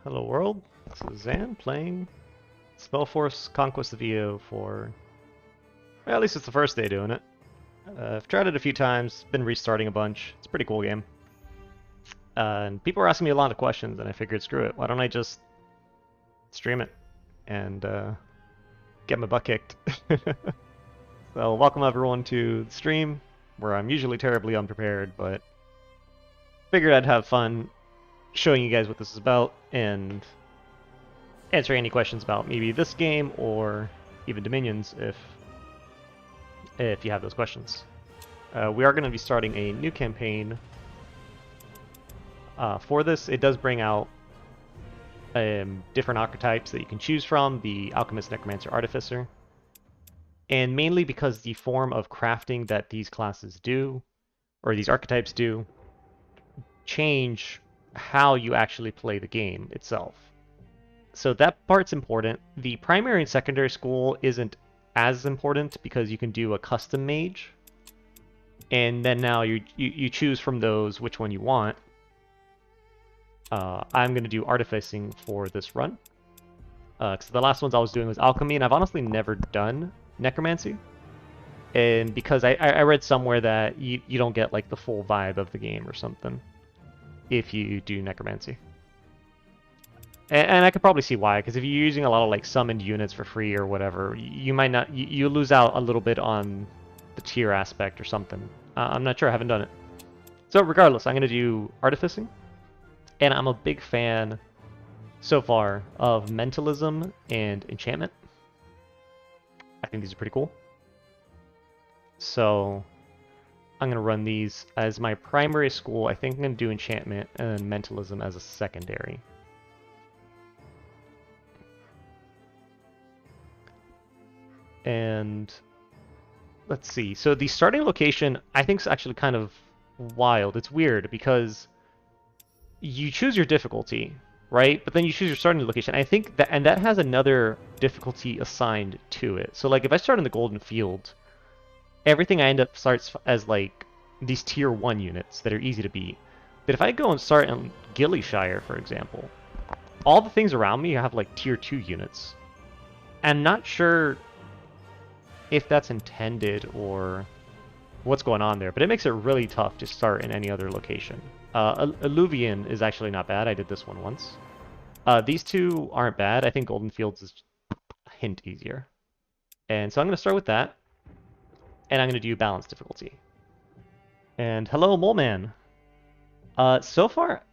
Hello world, this is Zan playing SpellForce Conquest of EO for, well, at least it's the first day doing it. I've tried it a few times, been restarting a bunch. It's a pretty cool game. And people were asking me a lot of questions, and I figured, screw it, why don't I just stream it and get my butt kicked. So welcome everyone to the stream, where I'm usually terribly unprepared, but figured I'd have fun showing you guys what this is about and answering any questions about maybe this game or even Dominions if you have those questions. We are going to be starting a new campaign for this. It does bring out different archetypes that you can choose from, the Alchemist, Necromancer, Artificer. And mainly because the form of crafting that these classes do, or these archetypes do, change how you actually play the game itself. So that part's important. The primary and secondary school isn't as important because you can do a custom mage, and then now you choose from those which one you want. I'm going to do artificing for this run. Because the last ones I was doing was alchemy, and I've honestly never done necromancy. And because I read somewhere that you don't get like the full vibe of the game or something if you do necromancy. And I could probably see why, because if you're using a lot of like summoned units for free or whatever, you might not, you lose out a little bit on the tier aspect or something. I'm not sure, I haven't done it. So regardless, I'm going to do artificing, and I'm a big fan so far of mentalism and enchantment. I think these are pretty cool. So I'm going to run these as my primary school. I think I'm going to do enchantment and mentalism as a secondary. And let's see. So the starting location, I think, is actually kind of wild. It's weird because you choose your difficulty, right? But then you choose your starting location. I think that, and that has another difficulty assigned to it. So like if I start in the Golden Field, everything I end up starts as like these tier 1 units that are easy to beat. But if I go and start in Gillyshire, for example, all the things around me have like tier 2 units. I'm not sure if that's intended or what's going on there, but it makes it really tough to start in any other location. Alluvian is actually not bad. I did this one once. These two aren't bad. I think Golden Fields is a hint easier. And so I'm going to start with that. And I'm going to do balance difficulty. And hello, Mole Man. So far,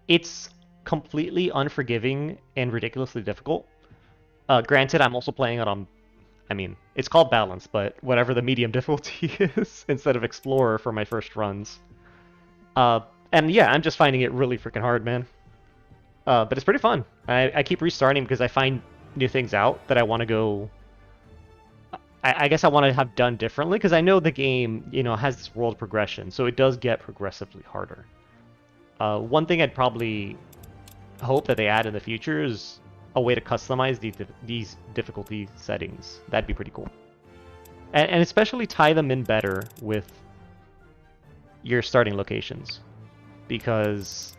it's completely unforgiving and ridiculously difficult. Granted, I'm also playing it on, I mean, it's called balance, but whatever the medium difficulty is instead of explorer for my first runs. And yeah, I'm just finding it really freaking hard, man. But it's pretty fun. I keep restarting because I find new things out that I want to go... I guess I want to have done differently, because I know the game, you know, has this world progression, so it does get progressively harder. One thing I'd probably hope that they add in the future is a way to customize these difficulty settings. That'd be pretty cool. And especially tie them in better with your starting locations. Because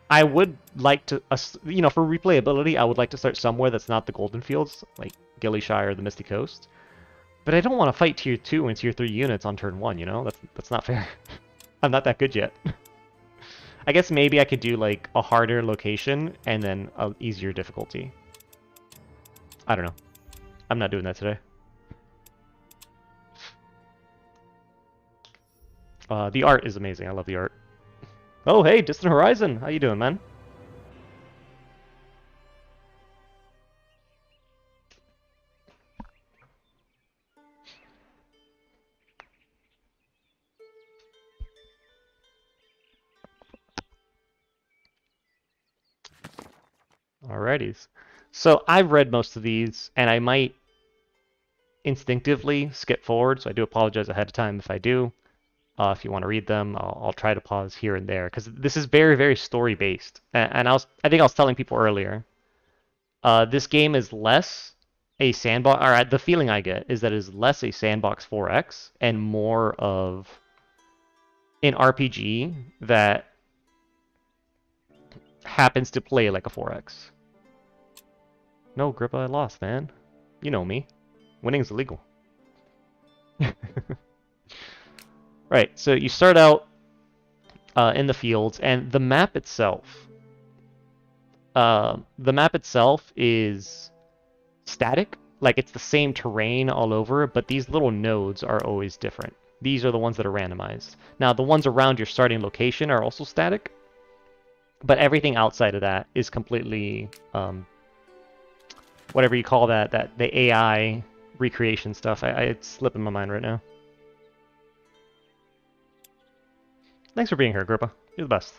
I would like to, you know, for replayability, I would like to start somewhere that's not the Golden Fields, like Gillyshire or the Misty Coast. But I don't want to fight tier 2 and tier 3 units on turn 1, you know? That's not fair. I'm not that good yet. I guess maybe I could do like a harder location and then an easier difficulty. I don't know. I'm not doing that today. The art is amazing. I love the art. Oh, hey, Distant Horizon. How you doing, man? Alrighties. So I've read most of these, and I might instinctively skip forward, so I do apologize ahead of time if I do. If you want to read them, I'll try to pause here and there, because this is very, very story-based. And I think I was telling people earlier, this game is less a sandbox, or the feeling I get is that it is less a sandbox 4X and more of an RPG that happens to play like a 4x. No, Agrippa, I lost, man. You know me. Winning's illegal. Right, so you start out in the fields, and the map itself is static. Like, it's the same terrain all over, but these little nodes are always different. These are the ones that are randomized. Now, the ones around your starting location are also static, but everything outside of that is completely, whatever you call that, the AI recreation stuff. It's slipping my mind right now. Thanks for being here, Agrippa. You're the best.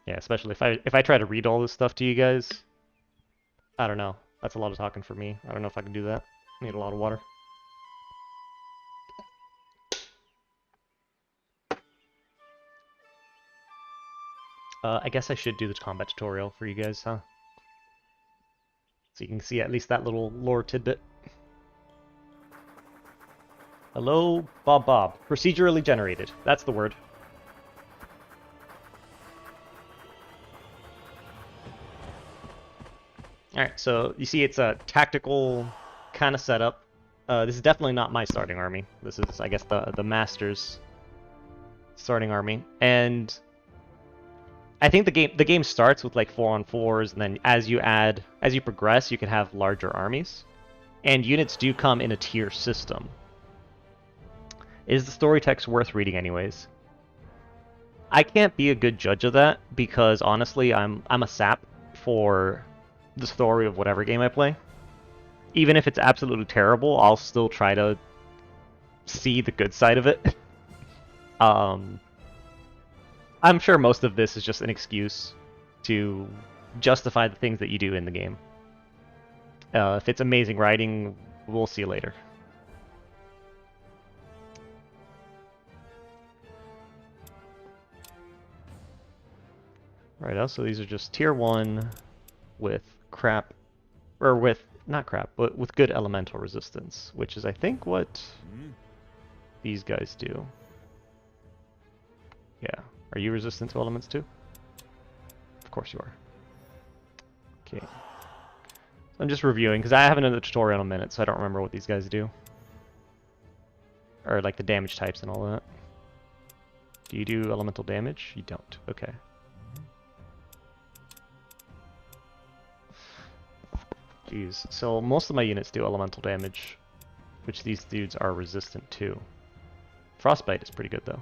Yeah, especially if I try to read all this stuff to you guys, I don't know. That's a lot of talking for me. I don't know if I can do that. I need a lot of water. I guess I should do the combat tutorial for you guys, huh? So you can see at least that little lore tidbit. Hello, Bob. Procedurally generated. That's the word. Alright, so you see it's a tactical kind of setup. This is definitely not my starting army. This is, I guess, the Master's starting army. And I think the game starts with like 4-on-4s, and then as you progress, you can have larger armies. And units do come in a tier system. Is the story text worth reading anyways? I can't be a good judge of that because honestly, I'm a sap for the story of whatever game I play. Even if it's absolutely terrible, I'll still try to see the good side of it. I'm sure most of this is just an excuse to justify the things that you do in the game. If it's amazing writing, we'll see later. Right, so these are just tier 1 with crap, or with, not crap, but with good elemental resistance, which is I think what these guys do. Yeah. Are you resistant to elements too? Of course you are. Okay. I'm just reviewing, because I haven't done the tutorial in a minute, so I don't remember what these guys do. Or like the damage types and all that. Do you do elemental damage? You don't. Okay. Jeez. So most of my units do elemental damage, which these dudes are resistant to. Frostbite is pretty good though.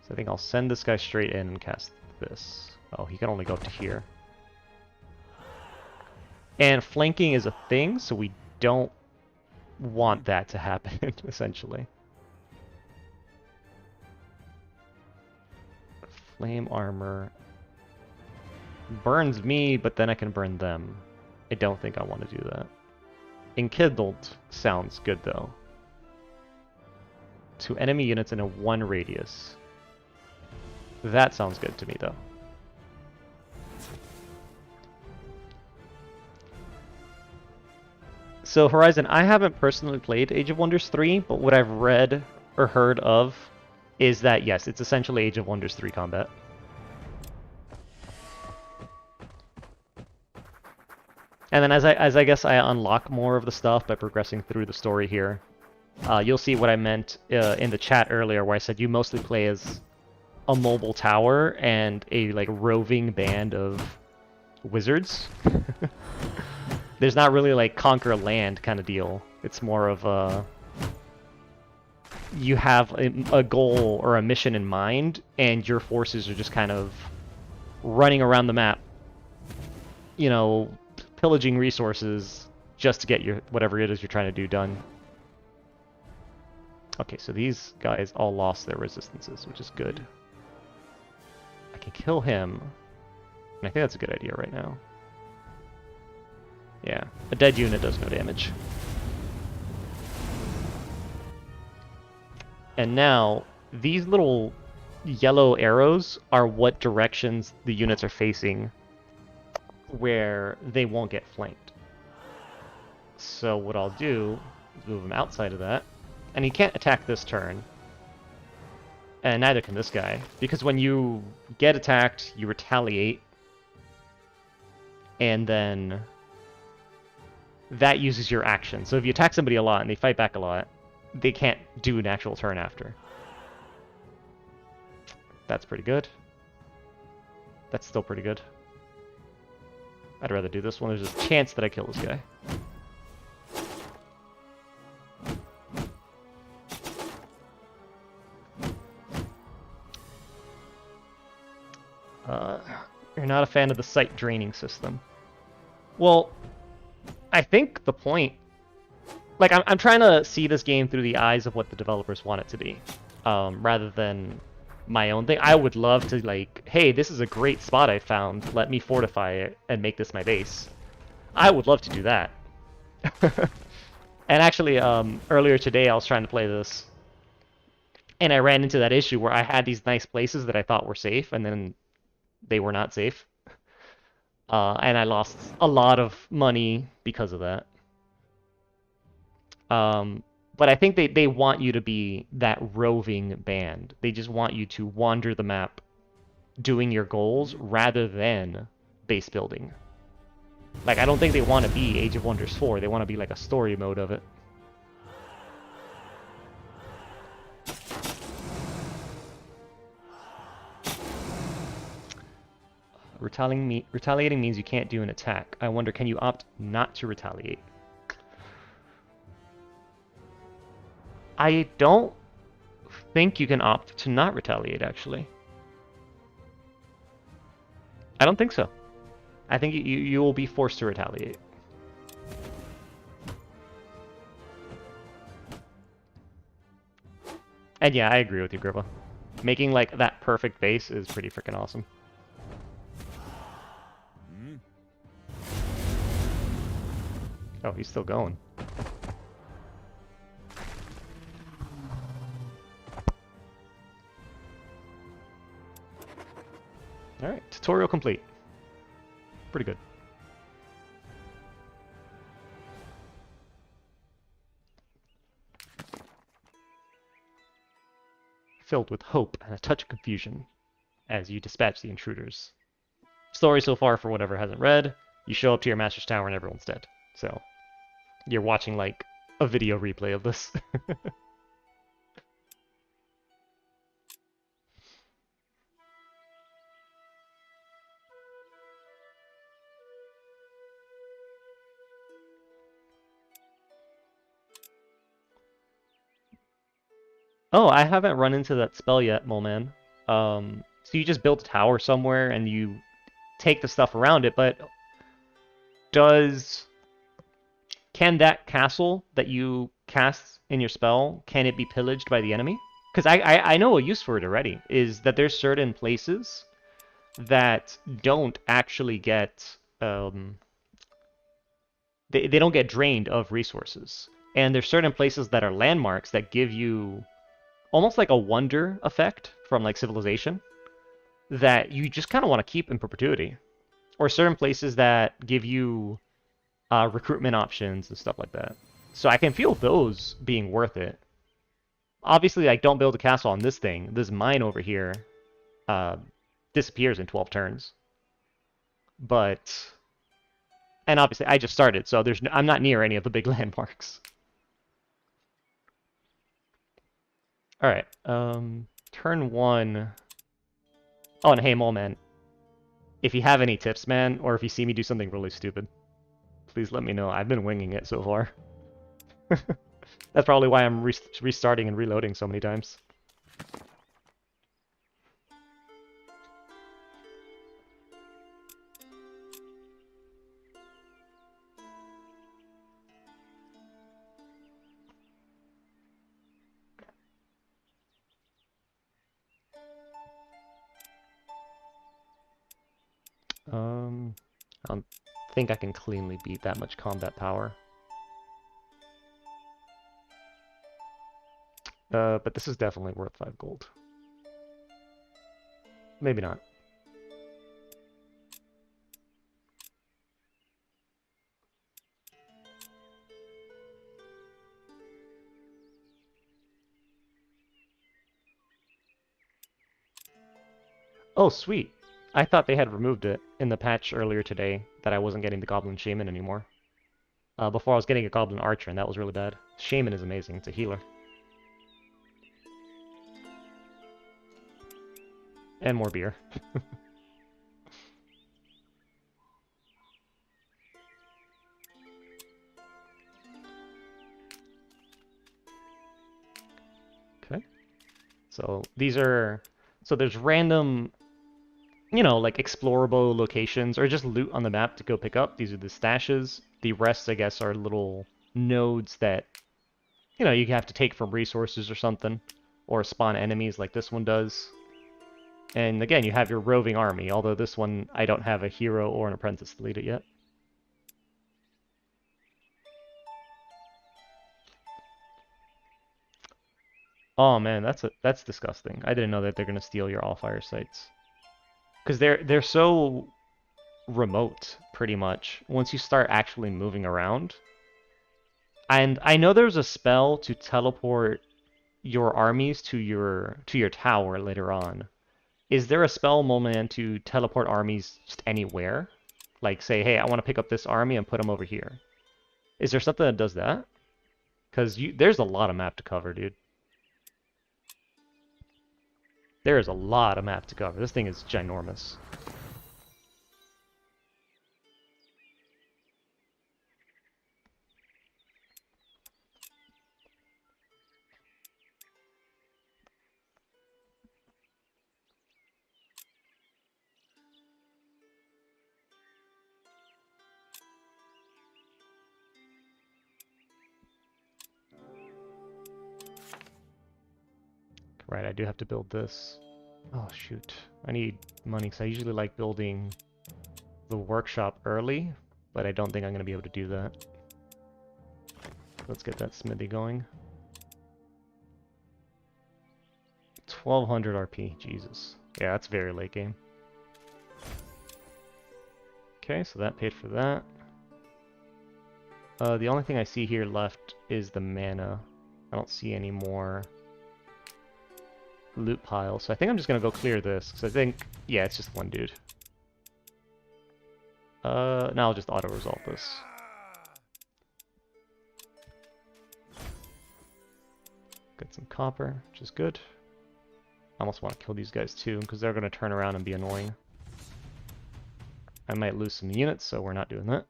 So I think I'll send this guy straight in and cast this. Oh, he can only go up to here. And flanking is a thing, so we don't want that to happen, essentially. Flame armor burns me, but then I can burn them. I don't think I want to do that. Enkindled sounds good, though. To enemy units in a 1 radius. That sounds good to me, though. So Horizon, I haven't personally played Age of Wonders 3, but what I've read or heard of is that, yes, it's essentially Age of Wonders 3 combat. And then as I guess I unlock more of the stuff by progressing through the story here, you'll see what I meant in the chat earlier, where I said you mostly play as a mobile tower and a like roving band of wizards. There's not really like conquer land kind of deal. It's more of a you have a goal or a mission in mind, and your forces are just kind of running around the map, you know, pillaging resources just to get your whatever it is you're trying to do done. Okay, so these guys all lost their resistances, which is good. I can kill him, and I think that's a good idea right now. Yeah, a dead unit does no damage. And now, these little yellow arrows are what directions the units are facing where they won't get flanked. So what I'll do is move him outside of that. And he can't attack this turn. And neither can this guy. Because when you get attacked, you retaliate. And then that uses your action. So if you attack somebody a lot and they fight back a lot, they can't do an actual turn after. That's pretty good. That's still pretty good. I'd rather do this one. There's a chance that I kill this guy. You're not a fan of the sight draining system. Well, I think the point... Like, I'm trying to see this game through the eyes of what the developers want it to be, rather than my own thing. I would love to, like, hey, this is a great spot I found. Let me fortify it and make this my base. I would love to do that. And actually, earlier today I was trying to play this, and I ran into that issue where I had these nice places that I thought were safe, and then they were not safe. And I lost a lot of money because of that. But I think they want you to be that roving band. They just want you to wander the map doing your goals rather than base building. Like, I don't think they want to be Age of Wonders 4. They want to be like a story mode of it. Retaliating means you can't do an attack. I wonder, can you opt not to retaliate? I don't think you can opt to not retaliate, actually. I don't think so. I think you will be forced to retaliate. And yeah, I agree with you, Grippa. Making like that perfect base is pretty freaking awesome. Oh, he's still going. Alright, tutorial complete. Pretty good. Filled with hope and a touch of confusion as you dispatch the intruders. Story so far for whatever hasn't read, you show up to your master's tower and everyone's dead. So, you're watching like a video replay of this. Oh, I haven't run into that spell yet, Moleman. So you just build a tower somewhere and you take the stuff around it, but can that castle that you cast in your spell, can it be pillaged by the enemy? Because I know a use for it already, is that there's certain places that don't actually get, they don't get drained of resources. And there's certain places that are landmarks that give you almost like a wonder effect from like civilization that you just kind of want to keep in perpetuity. Or certain places that give you recruitment options and stuff like that. So I can feel those being worth it. Obviously, like, don't build a castle on this thing. This mine over here disappears in 12 turns. But... And obviously, I just started, so I'm not near any of the big landmarks. Alright, turn 1... Oh, and hey, Mole Man. If you have any tips, man, or if you see me do something really stupid, please let me know. I've been winging it so far. That's probably why I'm restarting and reloading so many times. I don't think I can cleanly beat that much combat power. But this is definitely worth 5 gold. Maybe not. Oh, sweet. I thought they had removed it in the patch earlier today, that I wasn't getting the Goblin Shaman anymore. Before I was getting a Goblin Archer, and that was really bad. Shaman is amazing. It's a healer. And more beer. Okay. So these are... So there's random, you know, like explorable locations, or just loot on the map to go pick up. These are the stashes. The rest, I guess, are little nodes that, you know, you have to take from resources or something, or spawn enemies like this one does. And again, you have your roving army, although this one, I don't have a hero or an apprentice to lead it yet. Oh man, that's disgusting. I didn't know that they're gonna steal your all fire sites. Because they're so remote, pretty much, once you start actually moving around. And I know there's a spell to teleport your armies to your tower later on. Is there a spell, Moleman, to teleport armies just anywhere? Like say, hey, I want to pick up this army and put them over here. Is there something that does that? Because there's a lot of map to cover, dude. There is a lot of map to cover. This thing is ginormous. Right, I do have to build this. Oh, shoot. I need money, because I usually like building the workshop early, but I don't think I'm going to be able to do that. Let's get that smithy going. 1200 RP, Jesus. Yeah, that's very late game. Okay, so that paid for that. The only thing I see here left is the mana. I don't see any more loot piles, so I think I'm just gonna go clear this, because I think, yeah, it's just one dude. Now I'll just auto-resolve this. Get some copper, which is good. I almost want to kill these guys too, because they're gonna turn around and be annoying. I might lose some units, so we're not doing that.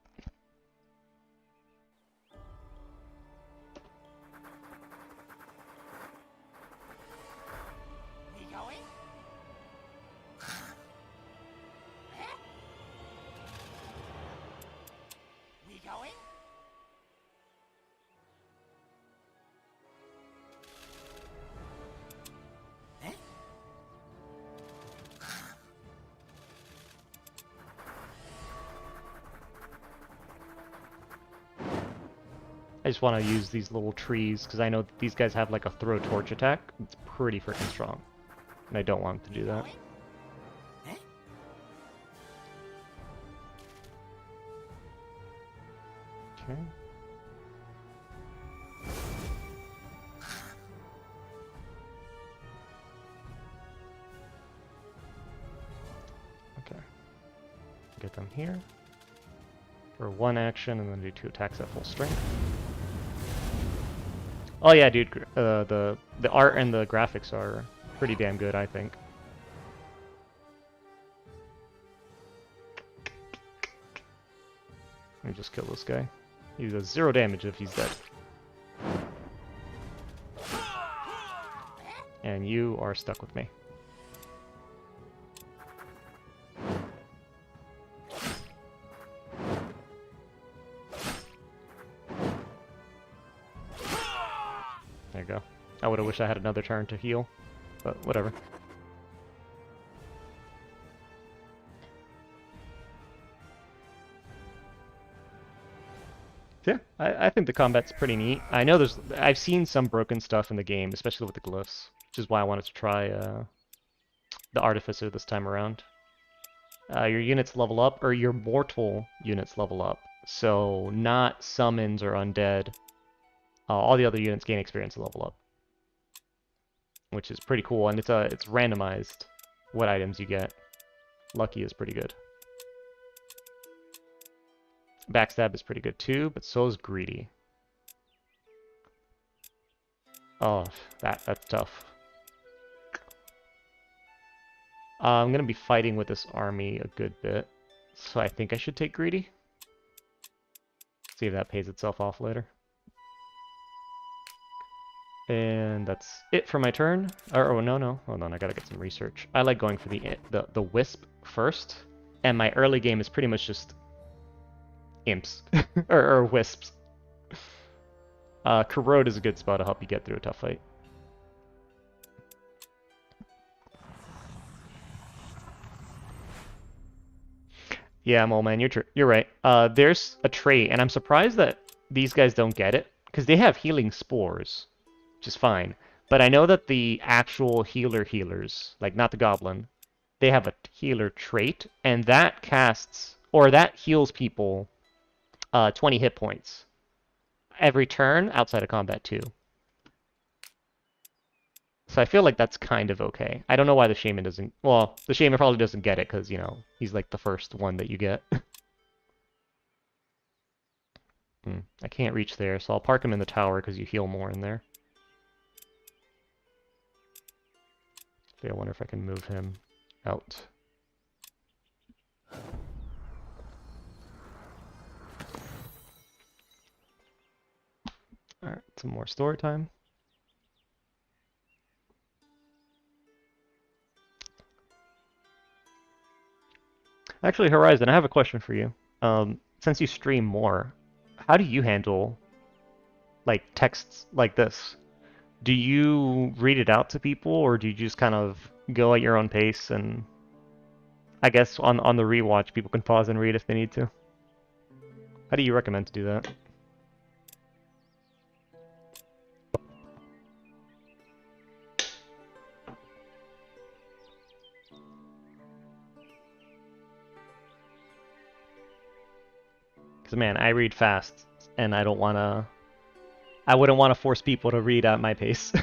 I just want to use these little trees, because I know that these guys have like a throw torch attack. It's pretty freaking strong. And I don't want them to do that. Okay. Okay. Get them here for one action, and then do 2 attacks at full strength. Oh yeah, dude, the art and the graphics are pretty damn good, I think. Let me just kill this guy. He does 0 damage if he's dead. And you are stuck with me. There you go. I would have wished I had another turn to heal, but whatever. Yeah, I think the combat's pretty neat. I know I've seen some broken stuff in the game, especially with the glyphs, which is why I wanted to try the Artificer this time around. Your units level up, or your mortal units level up. So not summons or undead. All the other units gain experience and level up, which is pretty cool, and it's randomized. what items you get. Lucky is pretty good. Backstab is pretty good too, but so is Greedy. Oh, that's tough. I'm gonna be fighting with this army a good bit, so I think I should take Greedy. See if that pays itself off later. And that's it for my turn. Oh no, hold on, I gotta get some research. I like going for the wisp first, and my early game is pretty much just imps or wisps. Corrode is a good spot to help you get through a tough fight. Yeah, Mole Man, you're right. There's a trait, and I'm surprised that these guys don't get it, because they have healing spores, which is fine. But I know that the actual healers, like not the goblin, they have a healer trait, and that casts, or that heals people 20 hit points every turn outside of combat too. So I feel like that's kind of okay. I don't know why the Shaman doesn't... Well, the Shaman probably doesn't get it because, you know, he's like the first one that you get. I can't reach there, so I'll park him in the tower because you heal more in there. Okay, I wonder if I can move him out. Alright, some more story time. Actually, Horizon, I have a question for you. Since you stream more, how do you handle like texts like this? Do you read it out to people, or do you just kind of go at your own pace? And I guess on the rewatch, people can pause and read if they need to. How do you recommend to do that? Because man, I read fast, and I don't want to... I wouldn't want to force people to read at my pace.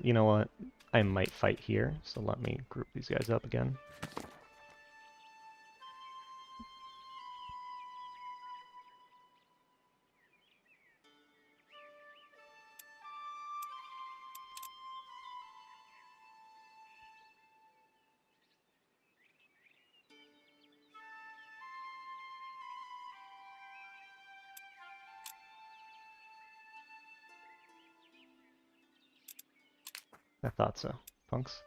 You know what? I might fight here, so let me group these guys up again. I thought so, punks.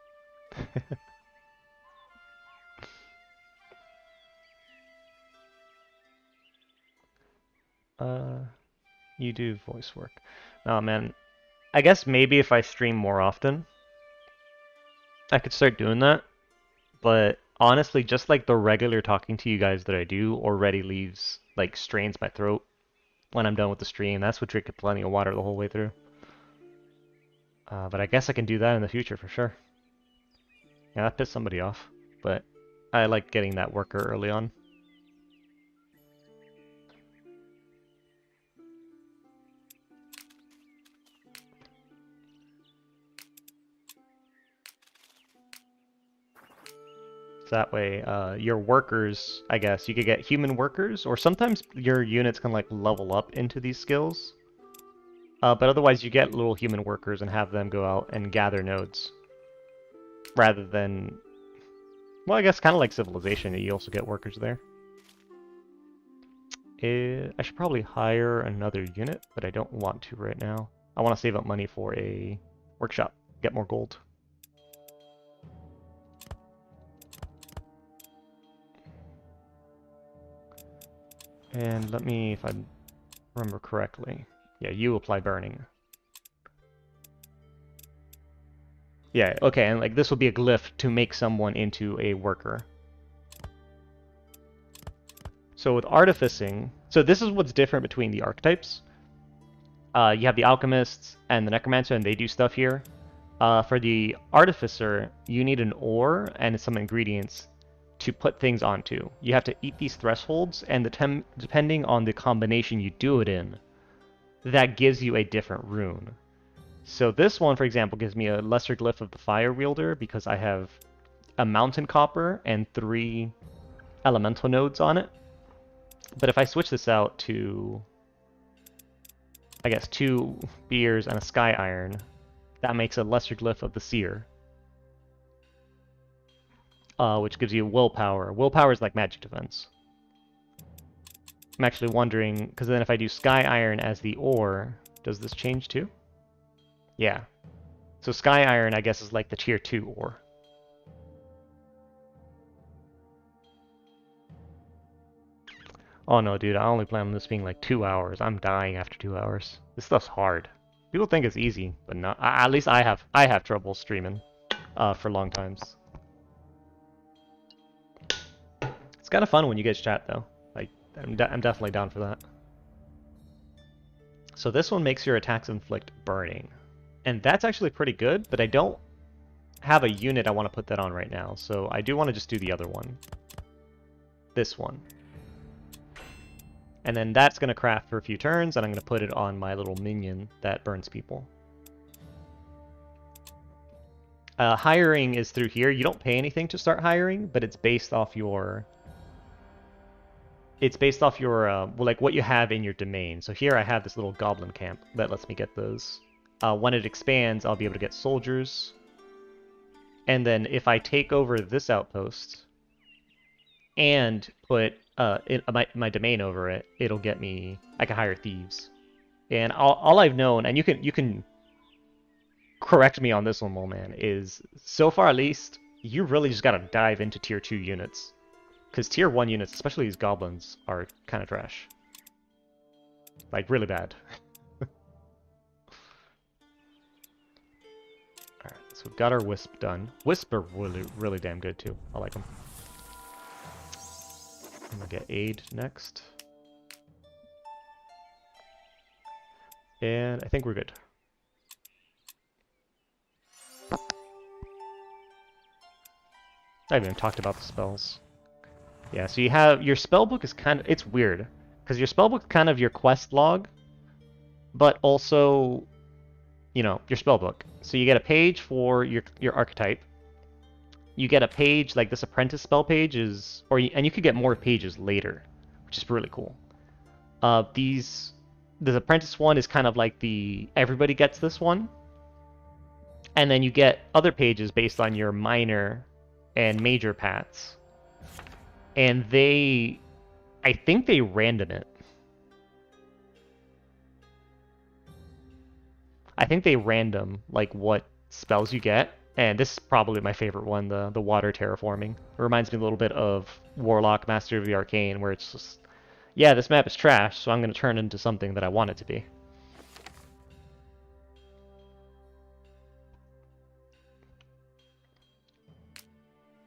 You do voice work. Oh man, I guess maybe if I stream more often, I could start doing that. But honestly, just like the regular talking to you guys that I do already leaves, like, strains my throat when I'm done with the stream. That's what drinking plenty of water the whole way through. But I guess I can do that in the future for sure. Yeah, that pissed somebody off, but I like getting that worker early on. So that way, your workers, I guess, you could get human workers, or sometimes your units can like level up into these skills. But otherwise, you get little human workers and have them go out and gather nodes. Rather than, well, I guess kind of like Civilization, you also get workers there. I should probably hire another unit, but I don't want to right now. I want to save up money for a workshop, get more gold. And let me, if I remember correctly, yeah, you apply burning. Yeah, okay, and like this will be a glyph to make someone into a worker. So with artificing, so this is what's different between the archetypes. You have the alchemists and the necromancer, and they do stuff here. For the artificer, you need an ore and some ingredients to put things onto. You have to eat these thresholds, and depending on the combination you do it in, that gives you a different rune. So this one, for example, gives me a lesser glyph of the fire wielder because I have a mountain copper and 3 elemental nodes on it. But if I switch this out to, I guess, 2 beers and a sky iron, that makes a lesser glyph of the seer, which gives you willpower. Willpower is like magic defense. I'm actually wondering, because then if I do sky iron as the ore, does this change too? Yeah. So sky iron, I guess, is like the tier 2 ore. Oh no, dude, I only plan on this being like 2 hours. I'm dying after 2 hours. This stuff's hard. People think it's easy, but not. At least I have trouble streaming for long times. It's kind of fun when you get chat though. Like I'm definitely down for that. So this one makes your attacks inflict burning, and that's actually pretty good. But I don't have a unit I want to put that on right now, so I do want to just do the other one. This one. And then that's going to craft for a few turns, and I'm going to put it on my little minion that burns people. Hiring is through here. You don't pay anything to start hiring, but it's based off your... well, like what you have in your domain. So here I have this little goblin camp that lets me get those. When it expands, I'll be able to get soldiers. And then if I take over this outpost and put my domain over it, it'll get me. I can hire thieves, and all I've known, and you can correct me on this one, Mole Man, is so far at least you really just gotta dive into tier 2 units, because tier 1 units, especially these goblins, are kind of trash, like really bad. Alright, so we've got our wisp done. Wisp are really damn good too. I like them. I'm gonna get aid next. And I think we're good. I haven't even talked about the spells. Yeah, so you have your spell book is kind of, it's weird because your spell book is kind of your quest log, but also, you know, your spell book. So you get a page for your archetype. You get a page like this apprentice spell page is, and you could get more pages later, which is really cool. This apprentice one is kind of like the everybody gets this one, and then you get other pages based on your minor and major paths, and I think they random it. I think they random like what spells you get. And this is probably my favorite one, the water terraforming. It reminds me a little bit of Warlock, Master of the Arcane, where it's just, yeah, this map is trash, so I'm going to turn it into something that I want it to be.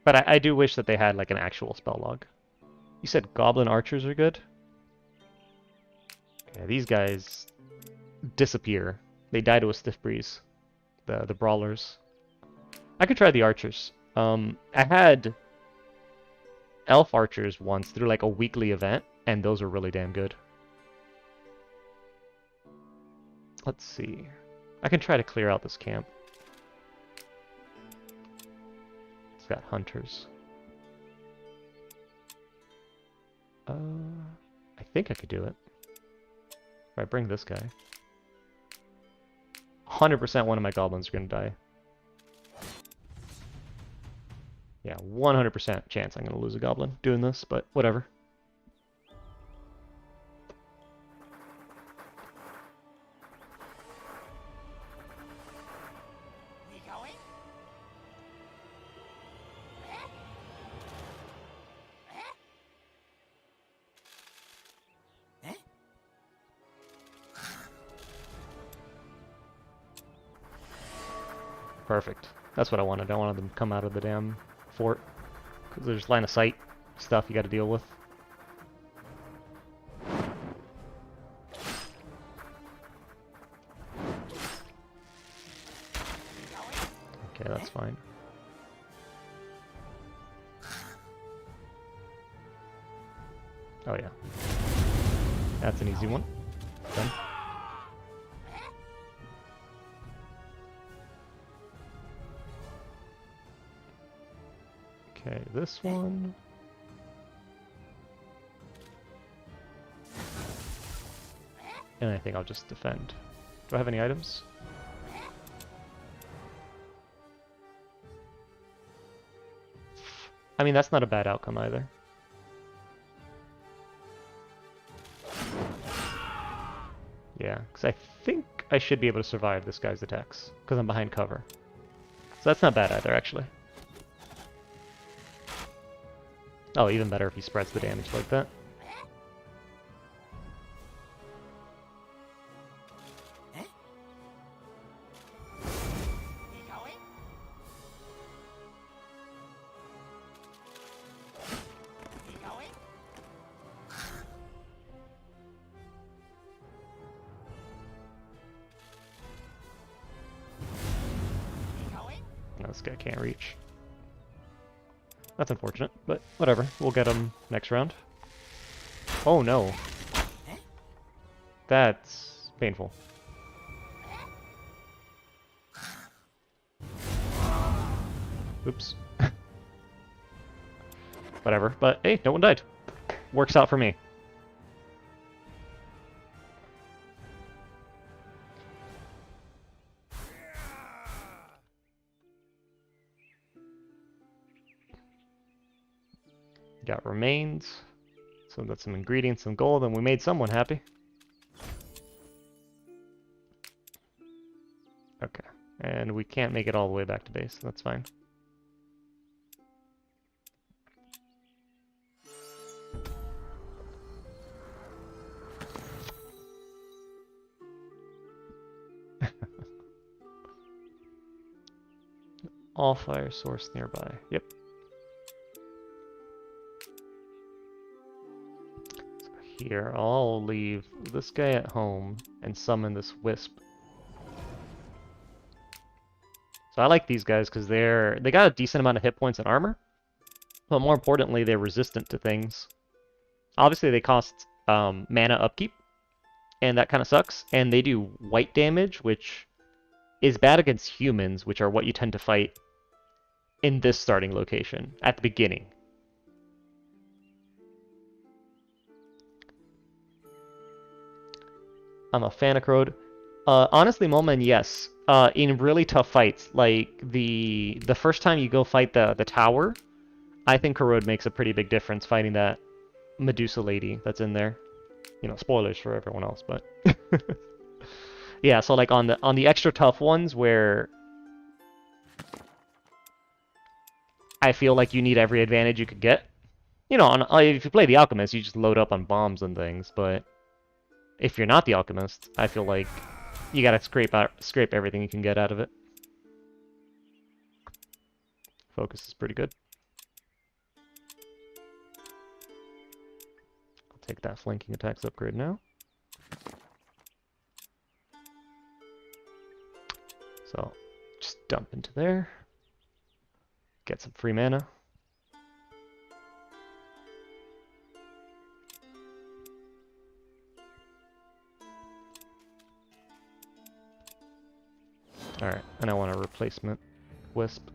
But I do wish that they had like an actual spell log. You said Goblin Archers are good? Yeah, these guys disappear. They die to a stiff breeze. The brawlers. I could try the archers. I had elf archers once through like a weekly event, and those were really damn good. Let's see. I can try to clear out this camp. It's got hunters. I think I could do it. If I bring this guy. 100% one of my goblins are gonna die. Yeah, 100% chance I'm going to lose a goblin doing this, but whatever. We going? Perfect. That's what I wanted. I wanted them to come out of the damn fort, because there's line of sight stuff you got to deal with. Okay, that's fine. Oh yeah. That's an easy one. Done. Okay, this one. And I think I'll just defend. Do I have any items? I mean, that's not a bad outcome either. Yeah, because I think I should be able to survive this guy's attacks, because I'm behind cover. So that's not bad either, actually. Oh, even better if he spreads the damage like that. No, this guy can't reach. That's unfortunate, but whatever. We'll get him next round. Oh no. That's painful. Oops. Whatever, but hey, no one died. Works out for me. Got remains. So that's some ingredients, some gold, and we made someone happy. Okay. And we can't make it all the way back to base. That's fine. All fire source nearby. Yep. So here, I'll leave this guy at home and summon this wisp. So I like these guys because they got a decent amount of hit points and armor, but more importantly, they're resistant to things. Obviously, they cost mana upkeep, and that kind of sucks. And they do white damage, which is bad against humans, which are what you tend to fight in this starting location at the beginning. I'm a fan of Corrode. Honestly, Molman, yes. In really tough fights, like the first time you go fight the tower, I think Corrode makes a pretty big difference fighting that Medusa lady that's in there. You know, spoilers for everyone else, but yeah. So like on the extra tough ones where I feel like you need every advantage you could get. You know, if you play the Alchemist, you just load up on bombs and things, but if you're not the Alchemist, I feel like you gotta scrape everything you can get out of it. Focus is pretty good. I'll take that flanking attacks upgrade now. So, just dump into there. Get some free mana. Alright, and I want a replacement wisp.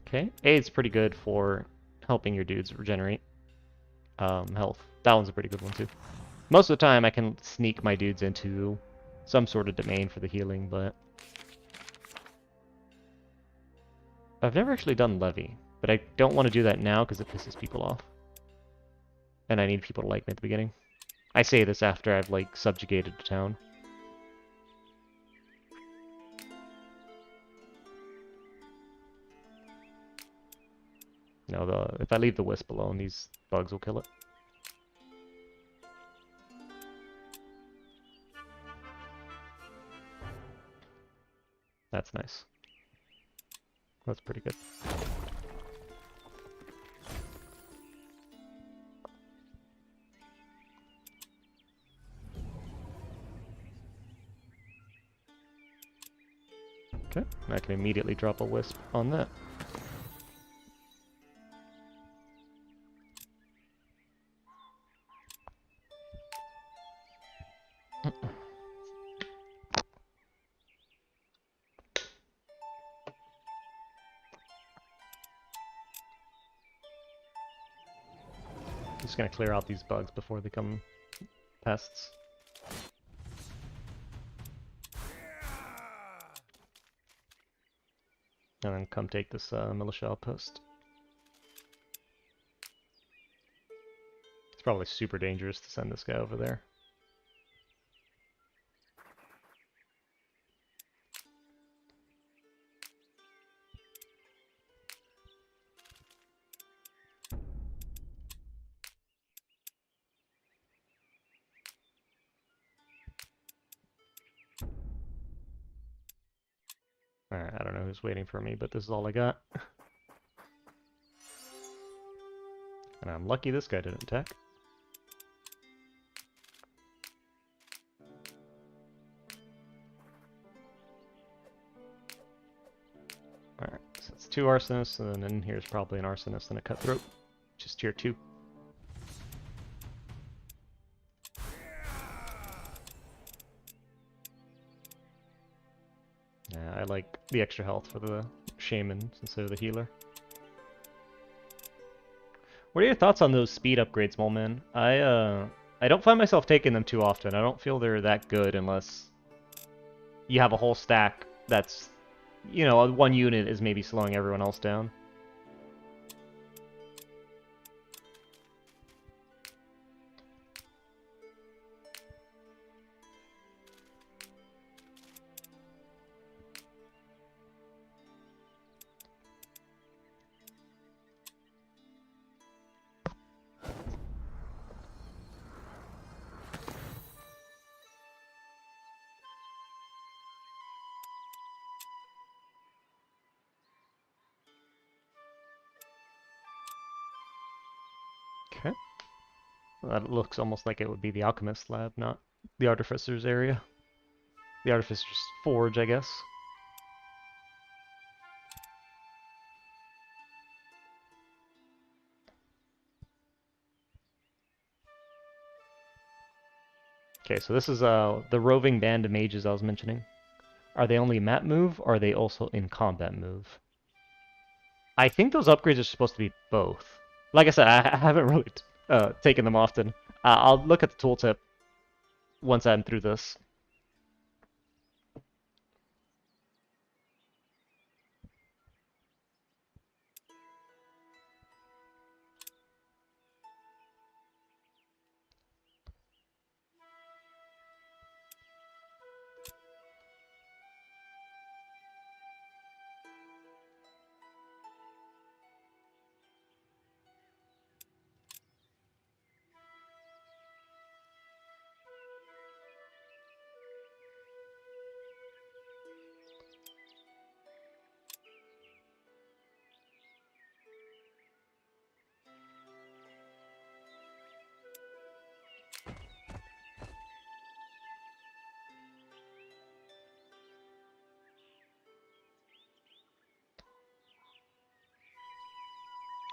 Okay, Aid's pretty good for helping your dudes regenerate health. That one's a pretty good one too. Most of the time I can sneak my dudes into some sort of domain for the healing, but I've never actually done Levy, but I don't want to do that now because it pisses people off. And I need people to like me at the beginning. I say this after I've like subjugated the town. No, if I leave the wisp alone, these bugs will kill it. That's nice. That's pretty good. Okay, I can immediately drop a wisp on that. Just gonna clear out these bugs before they become pests. And then come take this militia outpost. It's probably super dangerous to send this guy over there. Alright, I don't know who's waiting for me, but this is all I got. And I'm lucky this guy didn't attack. Alright, so it's 2 arsonists, and then in here's probably an arsonist and a cutthroat. Just tier 2. Yeah, I like the extra health for the shaman instead of the healer. What are your thoughts on those speed upgrades, Moleman? I don't find myself taking them too often. I don't feel they're that good unless you have a whole stack that's, you know, one unit is maybe slowing everyone else down. Okay. Well, that looks almost like it would be the Alchemist lab, not the Artificer's area. The Artificer's forge, I guess. Okay, so this is the roving band of mages I was mentioning. Are they only map move, or are they also in combat move? I think those upgrades are supposed to be both. Like I said, I haven't really taken them often. I'll look at the tooltip once I'm through this.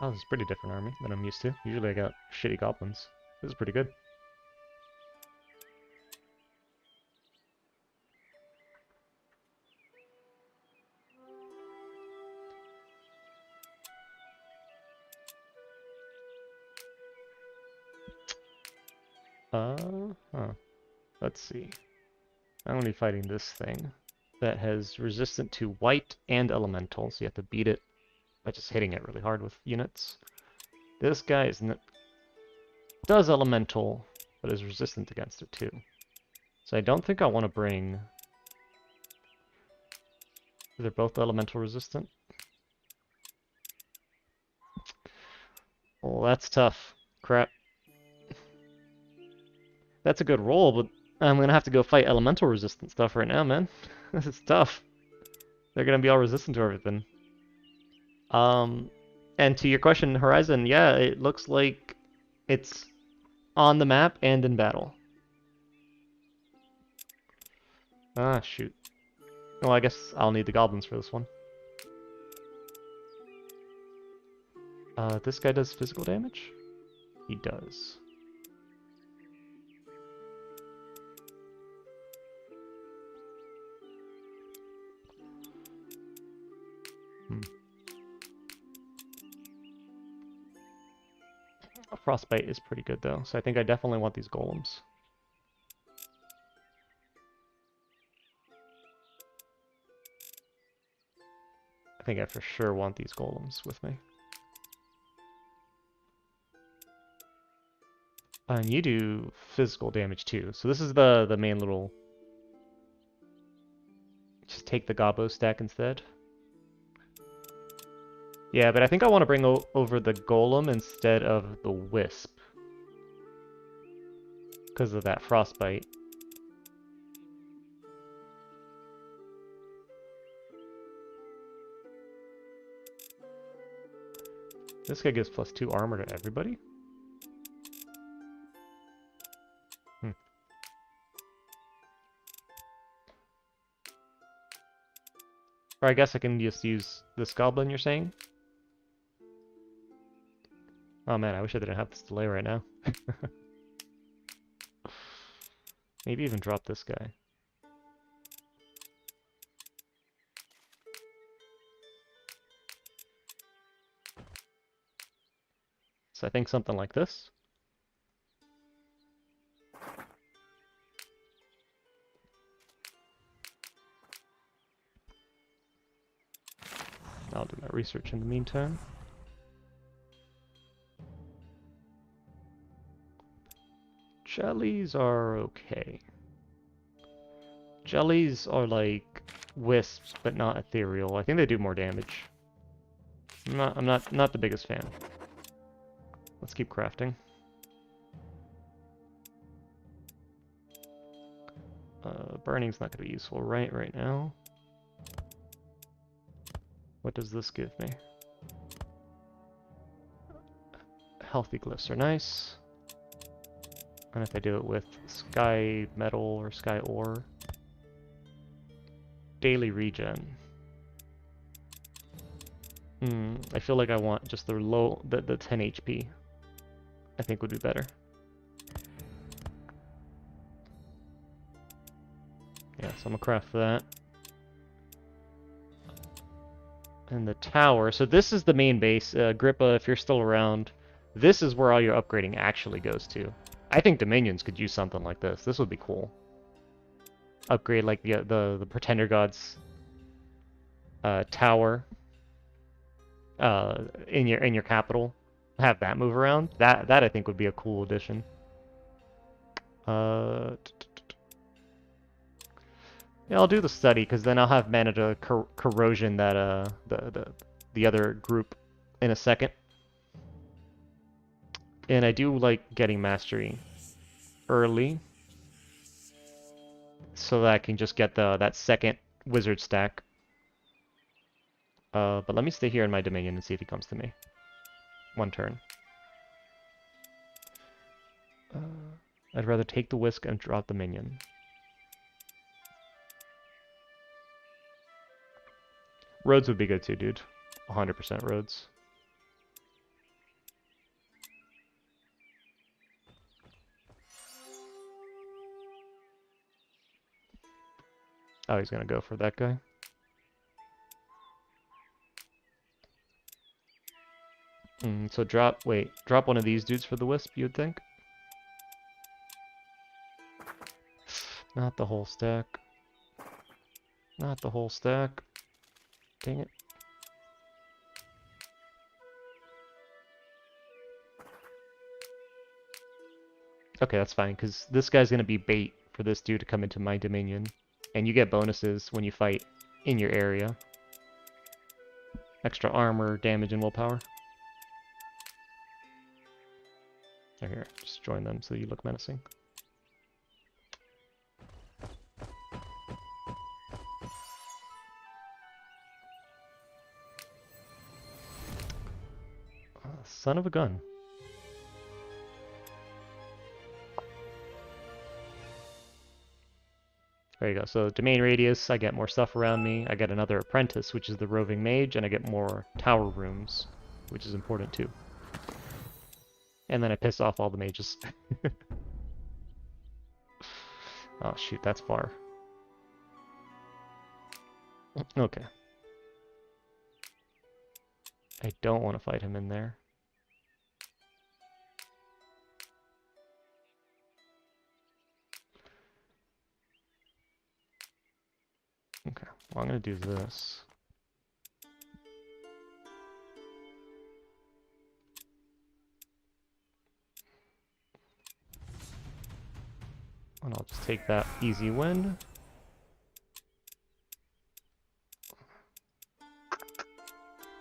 Oh, this is a pretty different army than I'm used to. Usually I got shitty goblins. This is pretty good. Huh. Let's see. I'm going to be fighting this thing that has resistant to white and elemental, so you have to beat it by just hitting it really hard with units. This guy does elemental, but is resistant against it too. So I don't think I want to bring... They're both elemental resistant. Well, that's tough. Crap. That's a good roll, but I'm gonna have to go fight elemental resistant stuff right now, man. This is tough. They're gonna be all resistant to everything. And to your question, Horizon, yeah, it looks like it's on the map and in battle. Ah, shoot. Well, I guess I'll need the goblins for this one. This guy does physical damage? He does. Frostbite is pretty good though, so I think I definitely want these golems. I think I for sure want these golems with me. And you do physical damage too, so this is the main little... Just take the Gobbo stack instead. Yeah, but I think I want to bring over the golem instead of the wisp. Because of that frostbite. This guy gives +2 armor to everybody? Or I guess I can just use this goblin, you're saying? Oh man, I wish I didn't have this delay right now. Maybe even drop this guy. So I think something like this. I'll do my research in the meantime. Jellies are okay. Jellies are like wisps, but not ethereal. I think they do more damage. I'm not the biggest fan. Let's keep crafting. Burning's not going to be useful right now. What does this give me? Healthy glyphs are nice. And if I do it with sky metal or sky ore, daily regen. I feel like I want just the 10 HP. I think would be better. Yeah, so I'm gonna craft that. And the tower. So this is the main base. Grippa, if you're still around, this is where all your upgrading actually goes to. I think Dominions could use something like this. This would be cool. Upgrade like the Pretender Gods tower in your capital. Have that move around. That I think would be a cool addition. Yeah, I'll do the study because then I'll have mana to corrosion that the other group in a second. And I do like getting mastery early, so that I can just get that second wizard stack. But let me stay here in my dominion and see if he comes to me. One turn. I'd rather take the whisk and drop the minion. Roads would be good too, dude. 100% roads. Oh, he's gonna go for that guy. So drop one of these dudes for the wisp, you'd think? Not the whole stack. Not the whole stack. Dang it. Okay, that's fine, because this guy's gonna be bait for this dude to come into my dominion. And you get bonuses when you fight in your area. Extra armor, damage, and willpower. Here, just join them so you look menacing. Son of a gun. There you go. So domain radius, I get more stuff around me. I get another apprentice, which is the roving mage, and I get more tower rooms, which is important too. And then I piss off all the mages. Oh shoot, that's far. Okay. I don't want to fight him in there. Okay, well I'm going to do this. And I'll just take that easy win.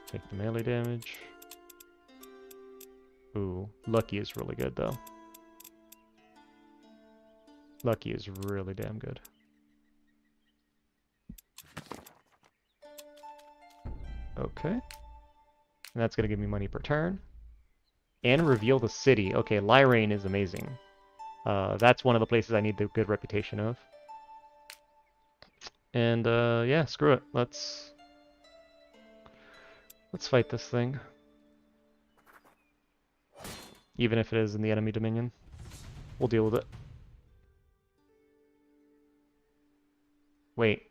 Take the melee damage. Ooh, Lucky is really good though. Lucky is really damn good. Okay. And that's gonna give me money per turn. And reveal the city. Okay, Lyrane is amazing. That's one of the places I need the good reputation of. And yeah, screw it. Let's fight this thing. Even if it is in the enemy dominion. We'll deal with it. Wait.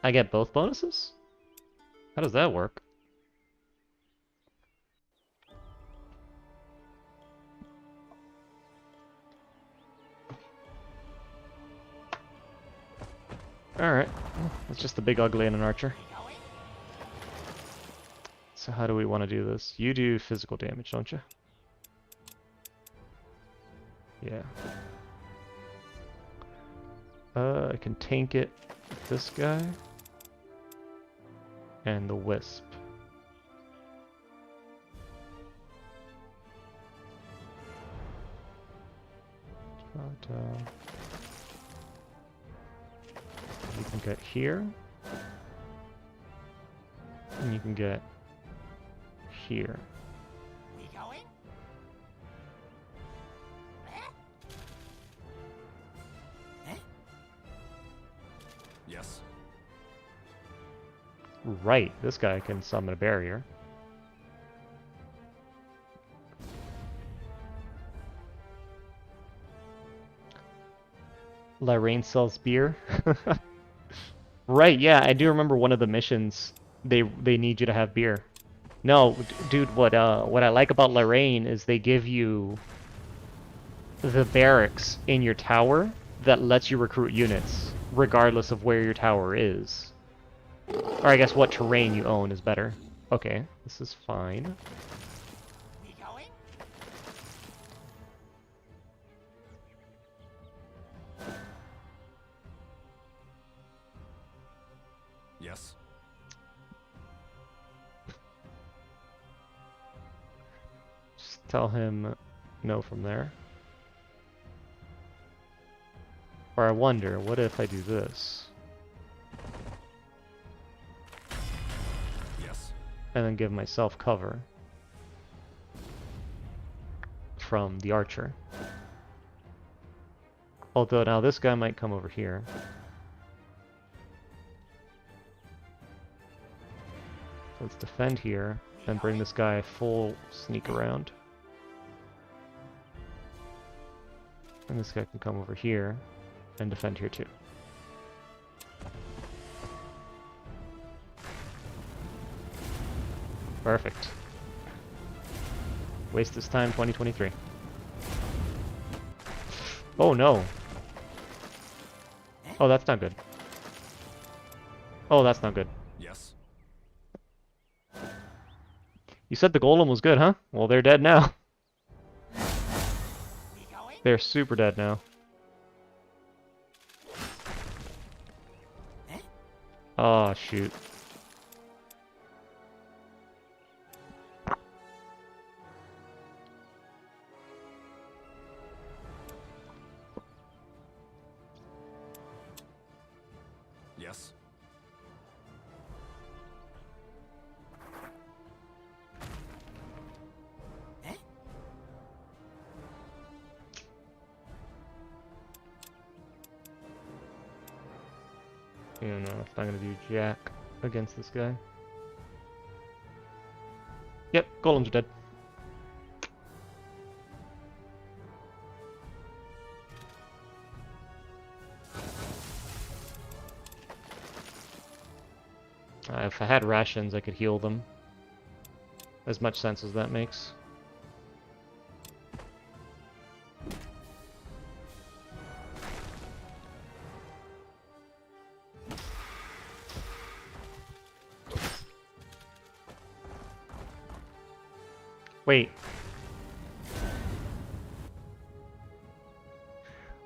I get both bonuses? How does that work? Alright. It's just the big ugly and an archer. So how do we want to do this? You do physical damage, don't you? Yeah. I can tank it with this guy. And the wisp. But, you can get here. And you can get here. We going? Yes. Right, this guy can summon a barrier. Lyrane sells beer. Right, yeah, I do remember one of the missions. They need you to have beer. No, dude, what I like about Lyrane is they give you the barracks in your tower that lets you recruit units, regardless of where your tower is. Or I guess what terrain you own is better. Okay, this is fine. We going? Yes. Just tell him no from there. Or I wonder, what if I do this? Yes. And then give myself cover from the archer. Although now this guy might come over here. So let's defend here and bring this guy full sneak around. And this guy can come over here and defend here too. Perfect. Waste this time 2023. Oh no. Oh, that's not good. Oh, that's not good. Yes. You said the golem was good, huh? Well, they're dead now. We going? They're super dead now. Oh, shoot. Yes. You know, it's not gonna do jack against this guy. Yep, golems are dead. If I had rations, I could heal them. As much sense as that makes. Wait.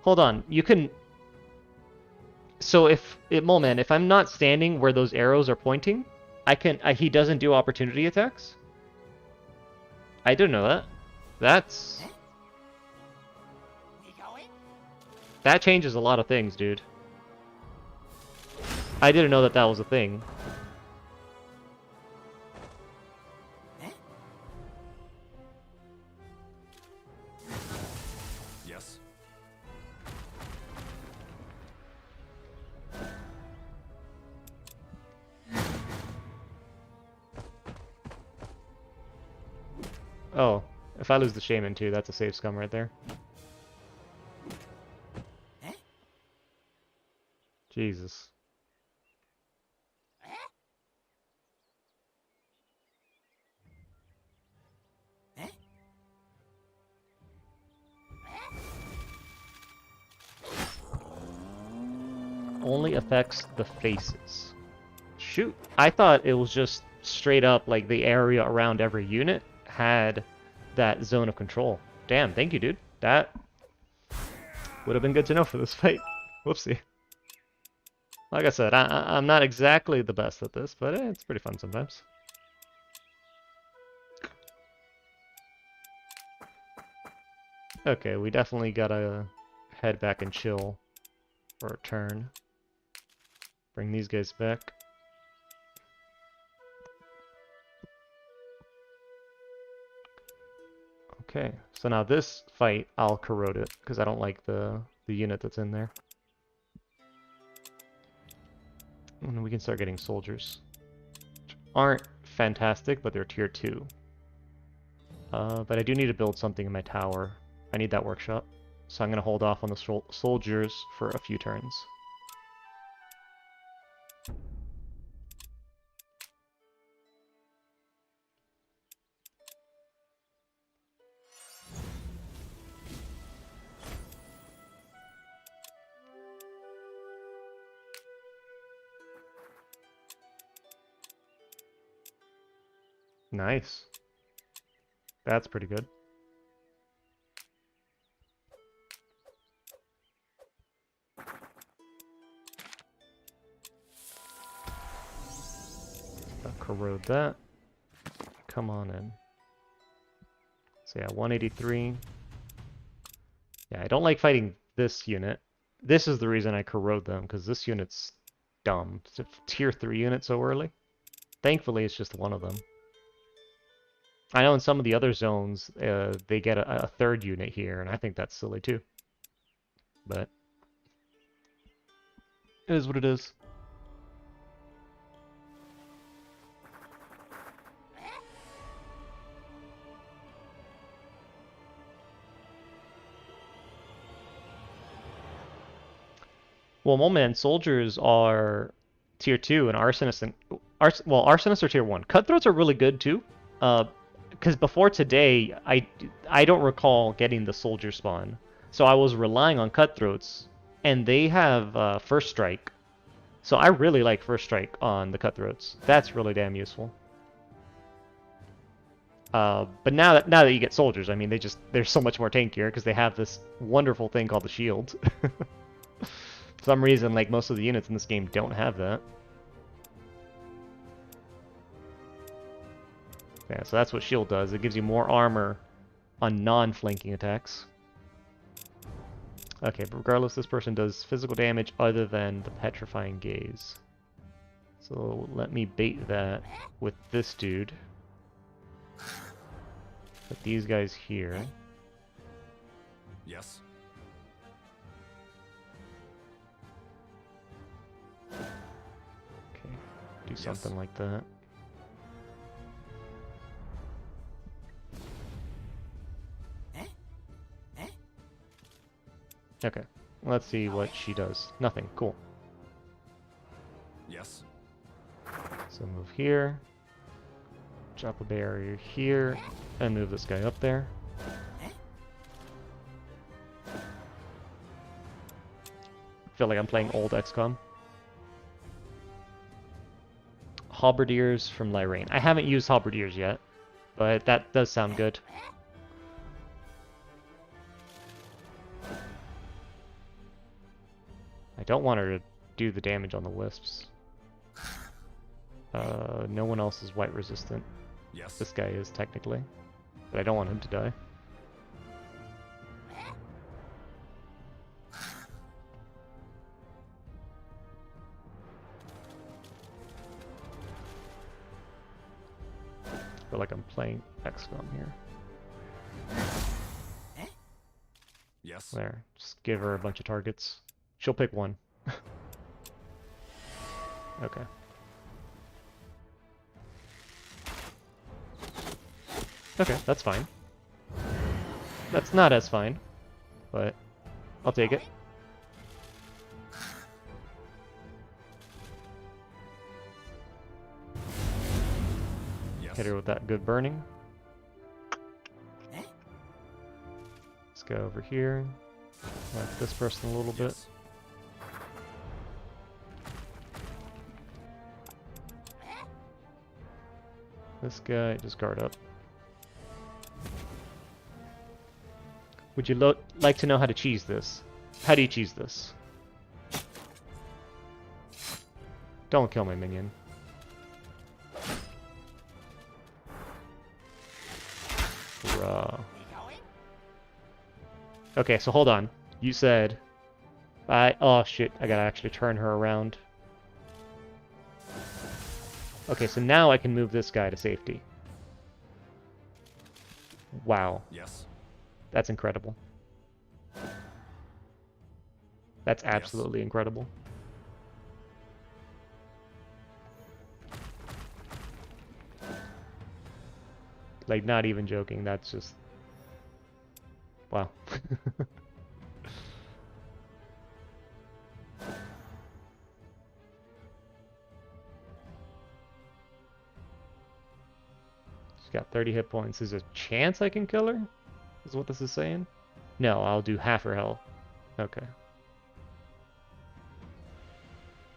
Hold on. You can... So Moleman, if I'm not standing where those arrows are pointing, I can... he doesn't do opportunity attacks? I didn't know that. That's... We going? That changes a lot of things, dude. I didn't know that that was a thing. Yes. Oh, if I lose the Shaman too, that's a save scum right there. Jesus. Only affects the faces. Shoot, I thought it was just straight up like the area around every unit had that zone of control. Damn, thank you, dude. That would have been good to know for this fight. Whoopsie. Like I said, I'm not exactly the best at this, but it's pretty fun sometimes. Okay, we definitely gotta head back and chill for a turn. Bring these guys back. Okay, so now this fight, I'll corrode it, because I don't like the unit that's in there. And we can start getting soldiers. Which aren't fantastic, but they're tier 2. But I do need to build something in my tower. I need that workshop. So I'm going to hold off on the soldiers for a few turns. Nice. That's pretty good. I'll corrode that. Come on in. So yeah, 183. Yeah, I don't like fighting this unit. This is the reason I corrode them, because this unit's dumb. It's a tier 3 unit so early. Thankfully, it's just one of them. I know in some of the other zones, they get a third unit here, and I think that's silly too. But it is what it is. Well, Moleman, soldiers are tier 2, and arsonists and arsonists are tier 1. Cutthroats are really good too. Because before today, I don't recall getting the soldier spawn, so I was relying on cutthroats, and they have first strike, so I really like first strike on the cutthroats. That's really damn useful. But now that you get soldiers, I mean, they're so much more tankier because they have this wonderful thing called the shield. For some reason, like most of the units in this game don't have that. Yeah, so that's what shield does. It gives you more armor on non-flanking attacks. Okay, but regardless, this person does physical damage other than the petrifying gaze. So let me bait that with this dude. Put these guys here. Yes. something like that. Okay, let's see what she does. Nothing. Cool. Yes. So move here. Drop a barrier here. And move this guy up there. Feel like I'm playing old XCOM. Halberdiers from Lyrane. I haven't used Halberdiers yet, but that does sound good. I don't want her to do the damage on the wisps. No one else is white resistant. Yes. This guy is technically, but I don't want him to die. I feel like I'm playing XCOM here. Yes. There, just give her a bunch of targets. She'll pick one. Okay. Okay, that's fine. That's not as fine, but I'll take it. Yes. Hit her with that good burning. Let's go over here. Like this person a little bit. Yes. This guy, just guard up. Would you like to know how to cheese this? How do you cheese this? Don't kill my minion. Bruh. Okay, so hold on. You said... oh shit, I gotta actually turn her around. Okay, so now I can move this guy to safety. Wow. Yes. That's incredible. That's absolutely incredible. Like, not even joking, that's just... Wow. She's got 30 hit points. Is there a chance I can kill her? Is what this is saying? No, I'll do half her health. Okay.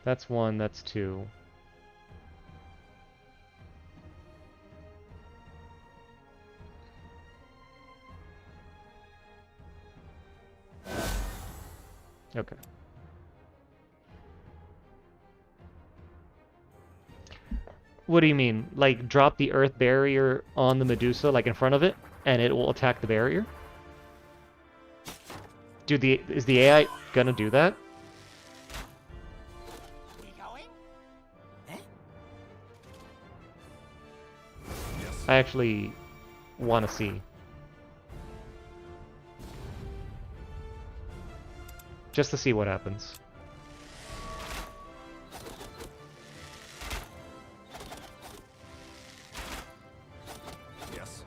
That's one, that's two. Okay. What do you mean? Like, drop the earth barrier on the Medusa, like in front of it, and it will attack the barrier? Dude, is the AI gonna do that? We going? Yes. I actually want to see. Just to see what happens. Yes.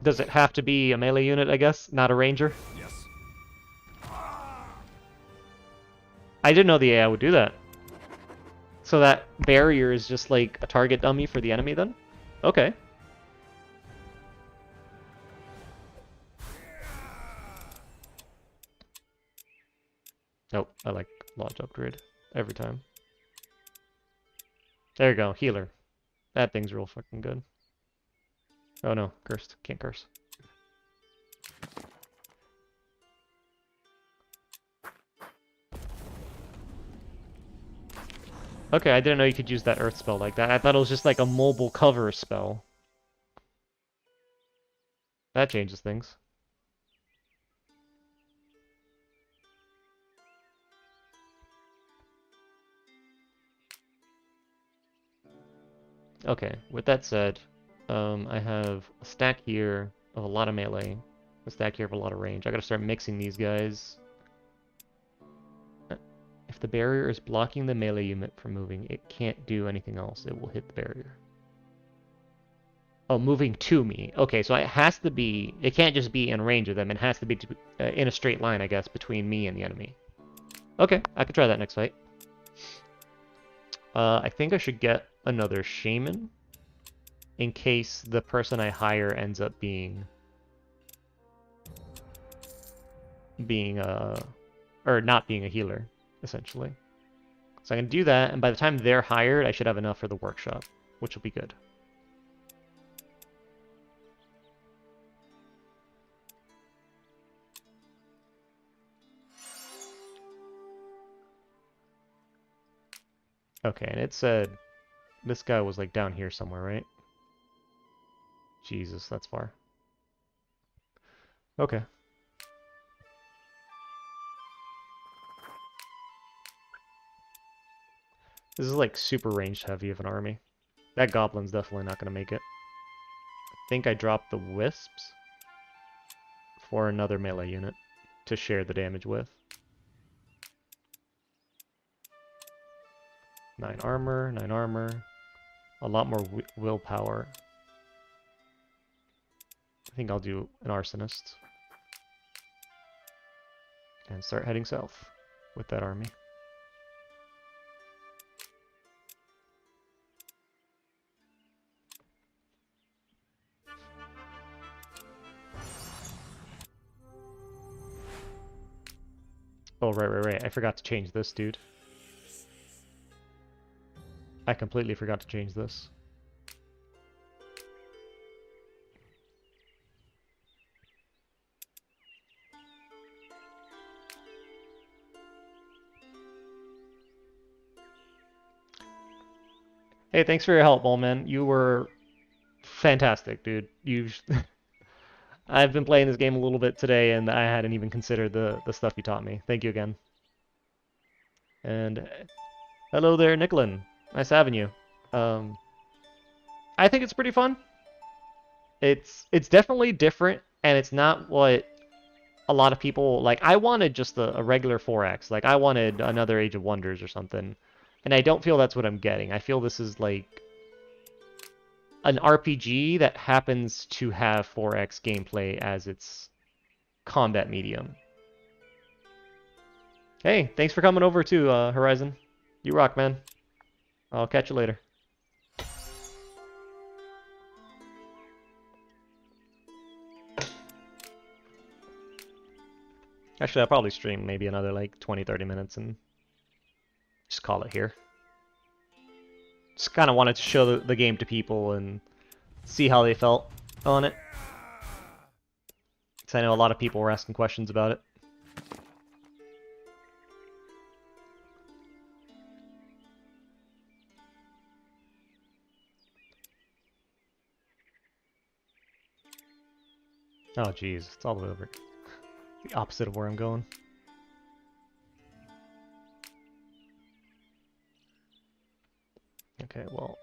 Does it have to be a melee unit, I guess? Not a ranger? Yes. I didn't know the AI would do that. So that barrier is just like a target dummy for the enemy then? Okay. Nope, I like Lodge Upgrade every time. There you go, healer. That thing's real fucking good. Oh no, cursed. Can't curse. Okay, I didn't know you could use that earth spell like that. I thought it was just like a mobile cover spell. That changes things. Okay, with that said, I have a stack here of a lot of melee, a stack here of a lot of range. I gotta start mixing these guys. If the barrier is blocking the melee unit from moving, it can't do anything else. It will hit the barrier. Oh, moving to me. Okay, so it has to be... It can't just be in range of them. It has to be in a straight line, I guess, between me and the enemy. Okay, I can try that next fight. I think I should get another shaman in case the person I hire ends up being or not being a healer, essentially. So I can do that, and by the time they're hired, I should have enough for the workshop, which will be good. Okay, and it said this guy was like down here somewhere, right? Jesus, that's far. Okay. This is like super ranged heavy of an army. That goblin's definitely not going to make it. I think I dropped the wisps for another melee unit to share the damage with. 9 armor, 9 armor. A lot more willpower. I think I'll do an arsonist. And start heading south with that army. Oh, right. I forgot to change this, dude. I completely forgot to change this. Hey, thanks for your help, Bullman. You were fantastic, dude. I've been playing this game a little bit today, and I hadn't even considered the stuff you taught me. Thank you again. And hello there, Nicklin. Nice having you. I think it's pretty fun. It's definitely different, and it's not what a lot of people like. I wanted just a regular 4X. Like I wanted another Age of Wonders or something, and I don't feel that's what I'm getting. I feel this is like an RPG that happens to have 4X gameplay as its combat medium. Hey, thanks for coming over to Horizon. You rock, man. I'll catch you later. Actually, I'll probably stream maybe another like 20-30 minutes and just call it here. Just kind of wanted to show the game to people and see how they felt on it. Because I know a lot of people were asking questions about it. Oh geez, it's all the way over. The opposite of where I'm going. Okay, well.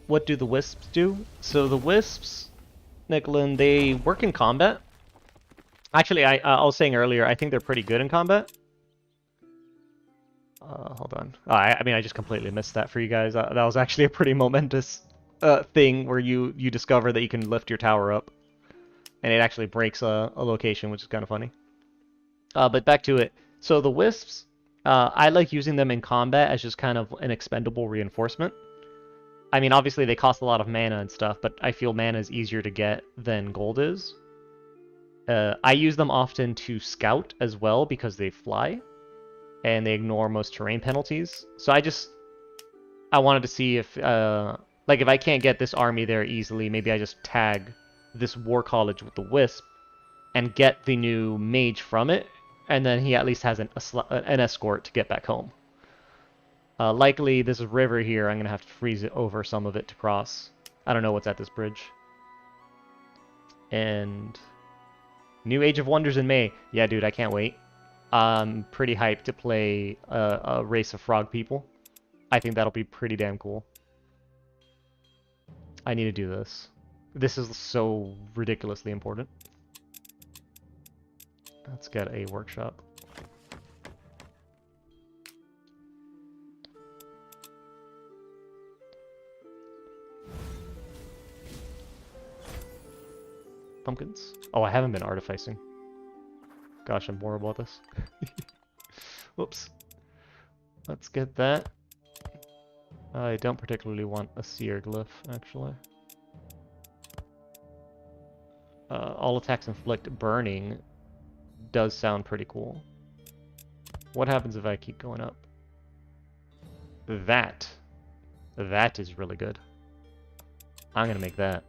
What do the wisps do? So the wisps, Nicklin, they work in combat. Actually, I was saying earlier, I think they're pretty good in combat. Hold on. Oh, I mean, I just completely missed that for you guys. That was actually a pretty momentous thing where you discover that you can lift your tower up. And it actually breaks a location, which is kind of funny. But back to it. So the wisps, I like using them in combat as just kind of an expendable reinforcement. I mean, obviously they cost a lot of mana and stuff, but I feel mana is easier to get than gold is. I use them often to scout as well because they fly and they ignore most terrain penalties. So I wanted to see if like if I can't get this army there easily, maybe I just tag this war college with the wisp and get the new mage from it, and then he at least has an escort to get back home. Likely this river here, I'm gonna have to freeze it over some of it to cross. I don't know what's at this bridge. And new Age of Wonders in May. Yeah, dude, I can't wait. I'm pretty hyped to play a race of frog people. I think that'll be pretty damn cool. I need to do this. This is so ridiculously important. Let's get a workshop. Pumpkins. Oh, I haven't been artificing. Gosh, I'm horrible at this. Whoops. Let's get that. I don't particularly want a seer glyph, actually. All attacks inflict burning does sound pretty cool. What happens if I keep going up? That is really good. I'm gonna make that.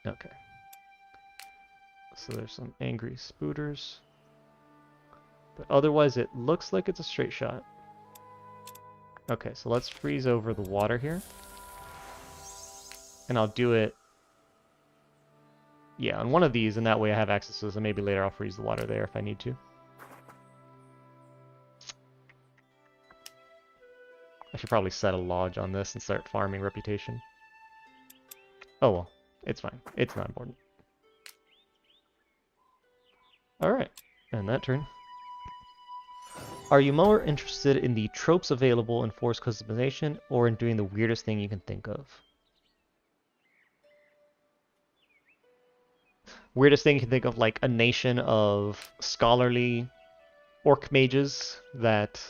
Okay. So there's some angry spooters. But otherwise it looks like it's a straight shot. Okay, so let's freeze over the water here. And I'll do it, yeah, on one of these, and that way I have access to this, and maybe later I'll freeze the water there if I need to. I should probably set a lodge on this and start farming reputation. Oh well, it's fine. It's not important. Alright, and that turn. Are you more interested in the tropes available in Force customization, or in doing the weirdest thing you can think of? Weirdest thing you can think of, like a nation of scholarly orc mages that,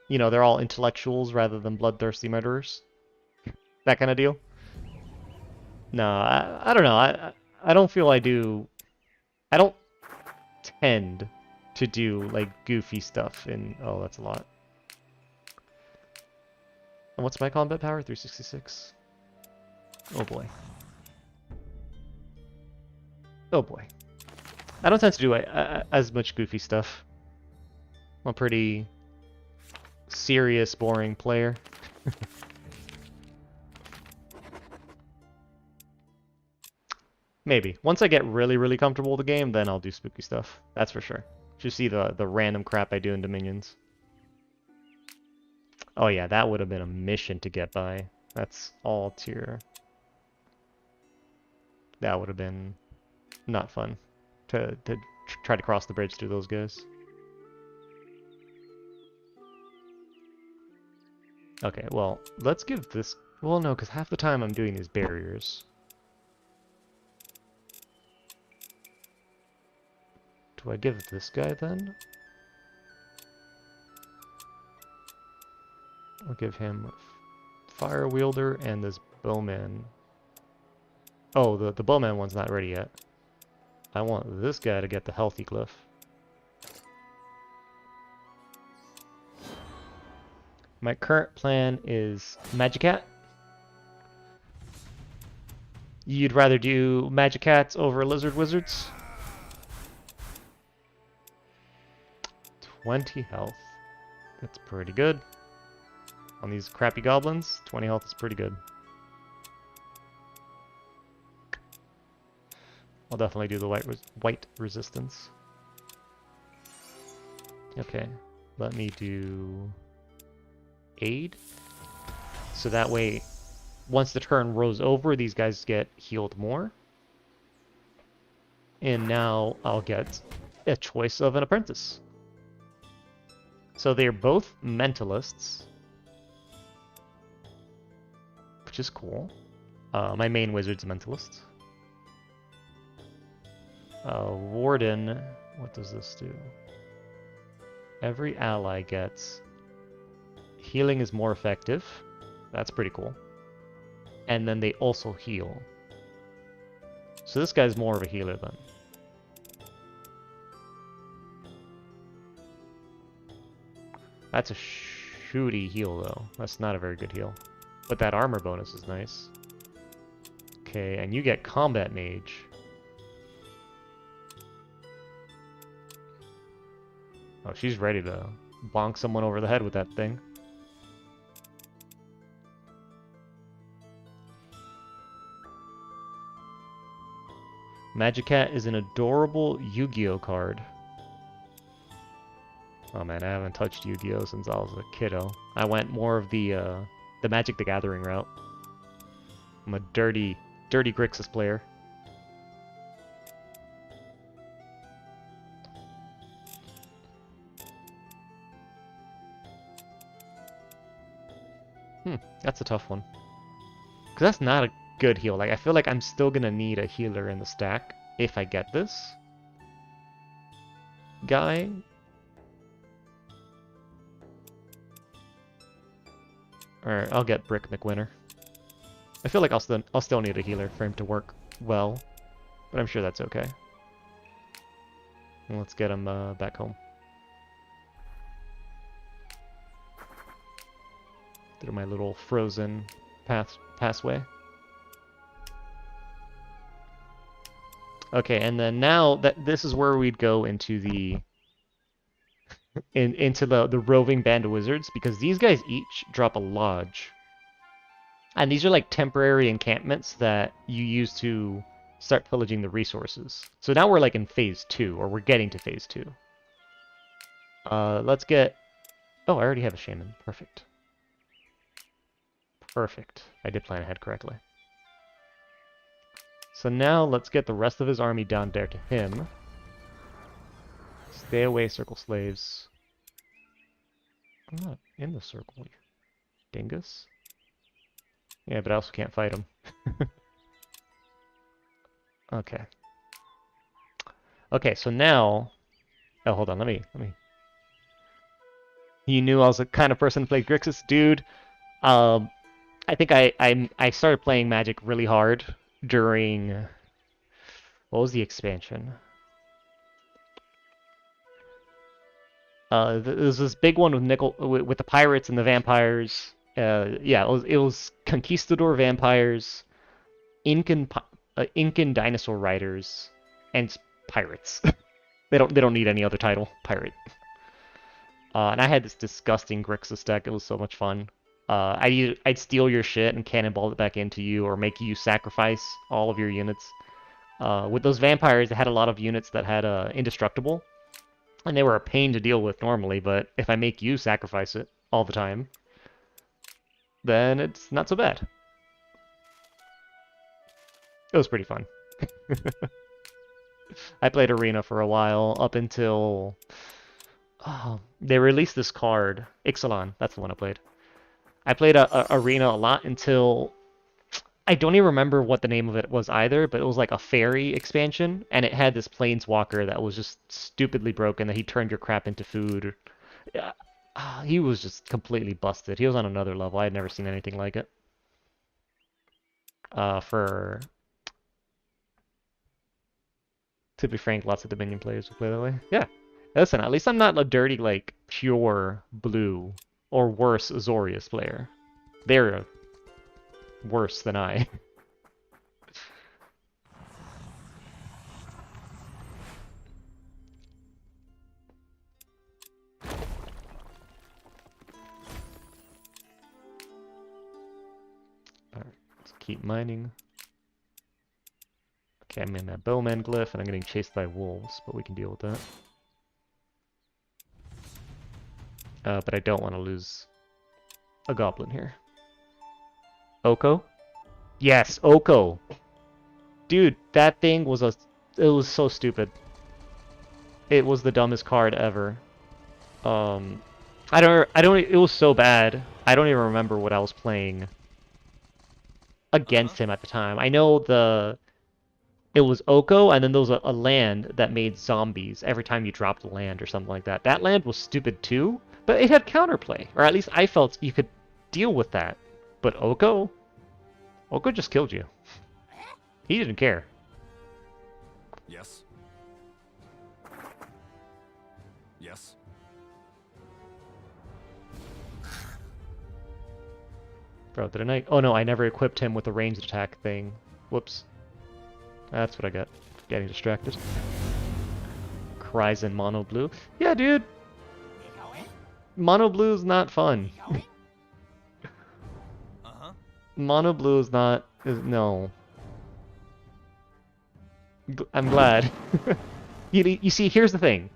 you know, they're all intellectuals rather than bloodthirsty murderers. That kind of deal. No, I don't know. I don't feel I do. I don't tend to do like goofy stuff in. Oh, that's a lot. And what's my combat power? 366. Oh boy. Oh boy. I don't tend to do as much goofy stuff. I'm a pretty serious, boring player. Maybe. Once I get really, really comfortable with the game, then I'll do spooky stuff. That's for sure. Just see the random crap I do in Dominions. Oh yeah, that would have been a mission to get by. That's all tier. That would have been not fun to try to cross the bridge through those guys. Okay, well, let's give this... Well, no, because half the time I'm doing these barriers. Do I give this guy then? I'll give him Fire Wielder and this Bowman. Oh, the Bowman one's not ready yet. I want this guy to get the healthy glyph. My current plan is Magicat. You'd rather do Magicats over Lizard Wizards? 20 health. That's pretty good. On these crappy goblins, 20 health is pretty good. I'll definitely do the white resistance. Okay, let me do aid. So that way, once the turn rolls over, these guys get healed more. And now I'll get a choice of an apprentice. So they're both mentalists, which is cool. My main wizard's a mentalist. Warden, what does this do? Every ally gets... Healing is more effective. That's pretty cool. And then they also heal. So this guy's more of a healer then. That's a shooty heal though. That's not a very good heal. But that armor bonus is nice. Okay, and you get combat mage. Oh, she's ready to bonk someone over the head with that thing. Magikarp is an adorable Yu-Gi-Oh card. Oh man, I haven't touched Yu-Gi-Oh since I was a kiddo. I went more of the Magic the Gathering route. I'm a dirty Grixis player. That's a tough one. Because that's not a good heal. Like, I feel like I'm still gonna need a healer in the stack if I get this guy. Alright, I'll get Brick McWinter. I feel like I'll still need a healer for him to work well, but I'm sure that's okay. And let's get him back home. Through my little frozen passway. Okay, and then now that this is where we'd go into the into the roving band of wizards, because these guys each drop a lodge. And these are like temporary encampments that you use to start pillaging the resources. So now we're like in phase 2, or we're getting to phase 2. Let's get... Oh, I already have a shaman. Perfect. Perfect. I did plan ahead correctly. So now let's get the rest of his army down there to him. Stay away, circle slaves. I'm not in the circle, you dingus. Yeah, but I also can't fight him. Okay. Okay, so now... Oh, hold on, let me... You knew I was the kind of person to play Grixis? Dude, I think I started playing Magic really hard during... What was the expansion? There was this big one with the pirates and the vampires. Yeah, it was Conquistador vampires, Incan dinosaur riders, and pirates. They don't need any other title. Pirate. And I had this disgusting Grixis deck. It was so much fun. I'd steal your shit and cannonball it back into you, or make you sacrifice all of your units. With those vampires, they had a lot of units that had indestructible, and they were a pain to deal with normally. But if I make you sacrifice it all the time, then it's not so bad. It was pretty fun. I played Arena for a while, up until they released this card, Ixalan. That's the one I played. I played Arena a lot until... I don't even remember what the name of it was either, but it was like a fairy expansion, and it had this planeswalker that was just stupidly broken, that he turned your crap into food. He was just completely busted. He was on another level. I had never seen anything like it. To be frank, lots of Dominion players will play that way. Yeah. Listen, at least I'm not a dirty, like, pure blue, or worse, Azorius player. They're worse than I. Alright, let's keep mining. Okay, I'm in that bowman glyph, and I'm getting chased by wolves, but we can deal with that. But I don't want to lose a goblin here. Oko? Yes, Oko! Dude, that thing was it was so stupid. It was the dumbest card ever. It was so bad. I don't even remember what I was playing against him at the time. I know it was Oko, and then there was a land that made zombies every time you dropped a land or something like that. That land was stupid too, but it had counterplay. Or at least I felt you could deal with that. But Oko just killed you. He didn't care. Yes. Yes. Bro, didn't I? Oh no, I never equipped him with a ranged attack thing. Whoops. That's what I got. Getting distracted. Cries in mono blue. Yeah, dude. We going? Mono blue is not fun. We going? Mono blue is not... no. I'm glad. You see, here's the thing.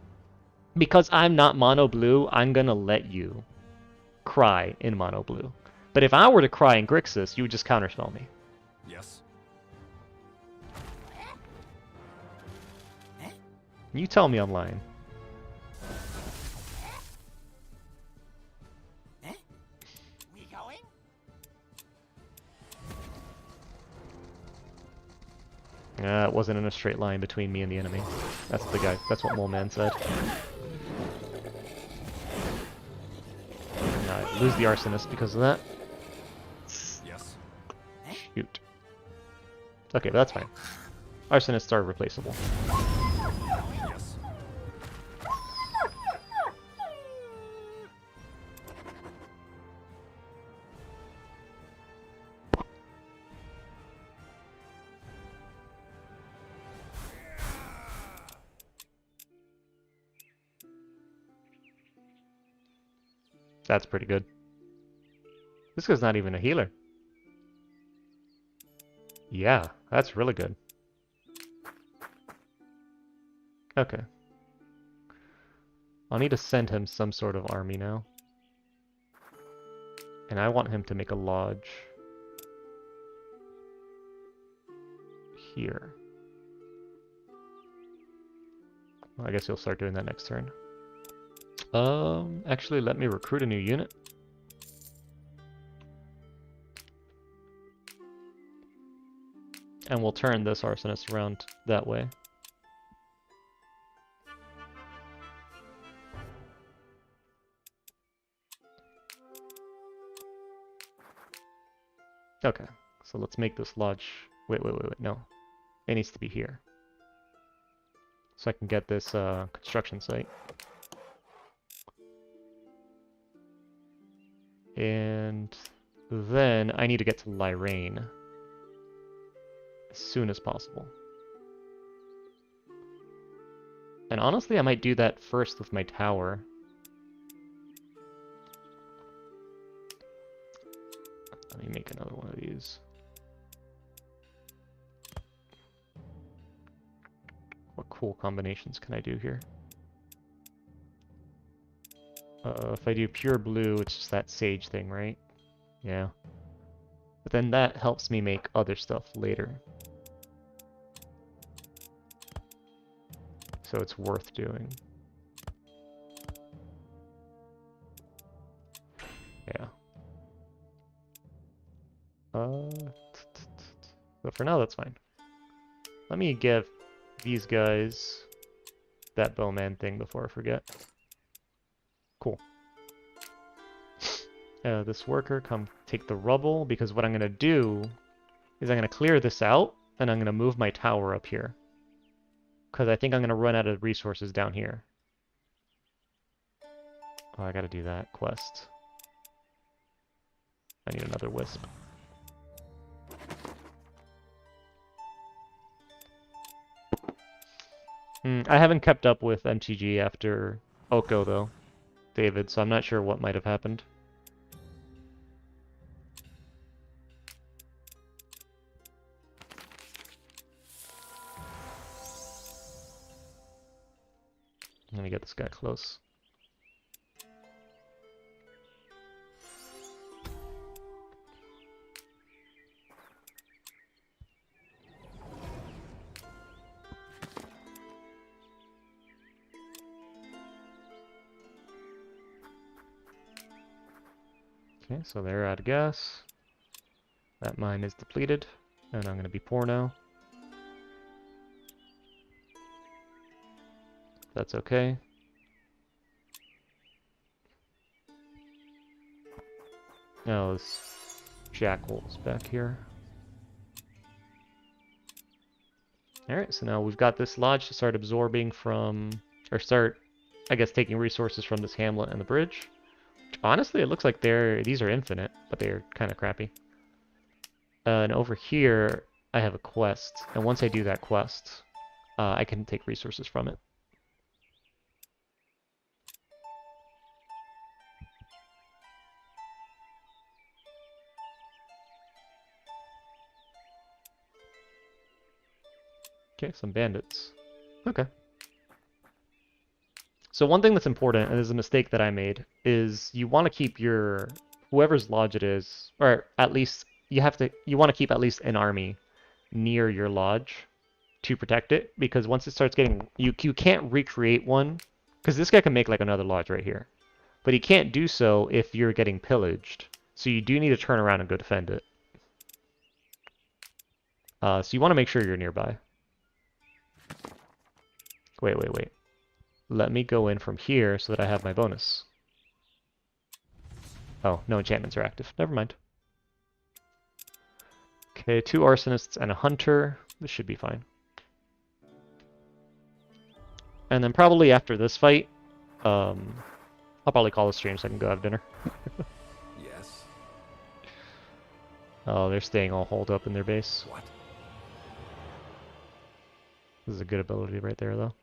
Because I'm not mono blue, I'm gonna let you cry in mono blue. But if I were to cry in Grixis, you would just counterspell me. Yes. You tell me I'm lying. We going? It wasn't in a straight line between me and the enemy. That's the guy. That's what Mole Man said. I lose the Arsonist because of that. Yes. Shoot. Okay, but that's fine. Arsonists are replaceable. Yes. That's pretty good. This guy's not even a healer. Yeah, that's really good. Okay. I'll need to send him some sort of army now. And I want him to make a lodge here. Well, I guess he'll start doing that next turn. Actually, let me recruit a new unit. And we'll turn this Arsonist around that way. Okay, so let's make this lodge... Wait, no. It needs to be here. So I can get this construction site. And then I need to get to Lyrane as soon as possible. And honestly, I might do that first with my tower. Let me make another one of these. What cool combinations can I do here? If I do pure blue, it's just that sage thing, right? Yeah. But then that helps me make other stuff later. So it's worth doing. Yeah. So for now, that's fine. Let me give these guys that bowman thing before I forget. Cool. This worker, come take the rubble, because what I'm going to do is I'm going to clear this out, and I'm going to move my tower up here. Because I think I'm going to run out of resources down here. Oh, I got to do that quest. I need another wisp. I haven't kept up with MTG after Oko, though, David, so I'm not sure what might have happened. Let me get this guy close. Okay, so they're out of gas. That mine is depleted, and I'm going to be poor now. That's okay. Now this jackal's back here. Alright, so now we've got this lodge to start absorbing from, or start, I guess, taking resources from this hamlet and the bridge. Honestly, it looks like these are infinite, but they're kind of crappy. And over here, I have a quest, and once I do that quest, I can take resources from it. Okay, some bandits. Okay. So one thing that's important, and this is a mistake that I made, is you want to keep your whoever's lodge it is, or at least you want to keep at least an army near your lodge to protect it, because once it starts getting you can't recreate one, because this guy can make like another lodge right here, but he can't do so if you're getting pillaged. So you do need to turn around and go defend it. So you want to make sure you're nearby. Wait. Let me go in from here so that I have my bonus. Oh, no enchantments are active. Never mind. Okay, 2 arsonists and a hunter. This should be fine. And then probably after this fight, I'll probably call a stream so I can go have dinner. Yes. Oh, they're staying all holed up in their base. What? This is a good ability right there, though.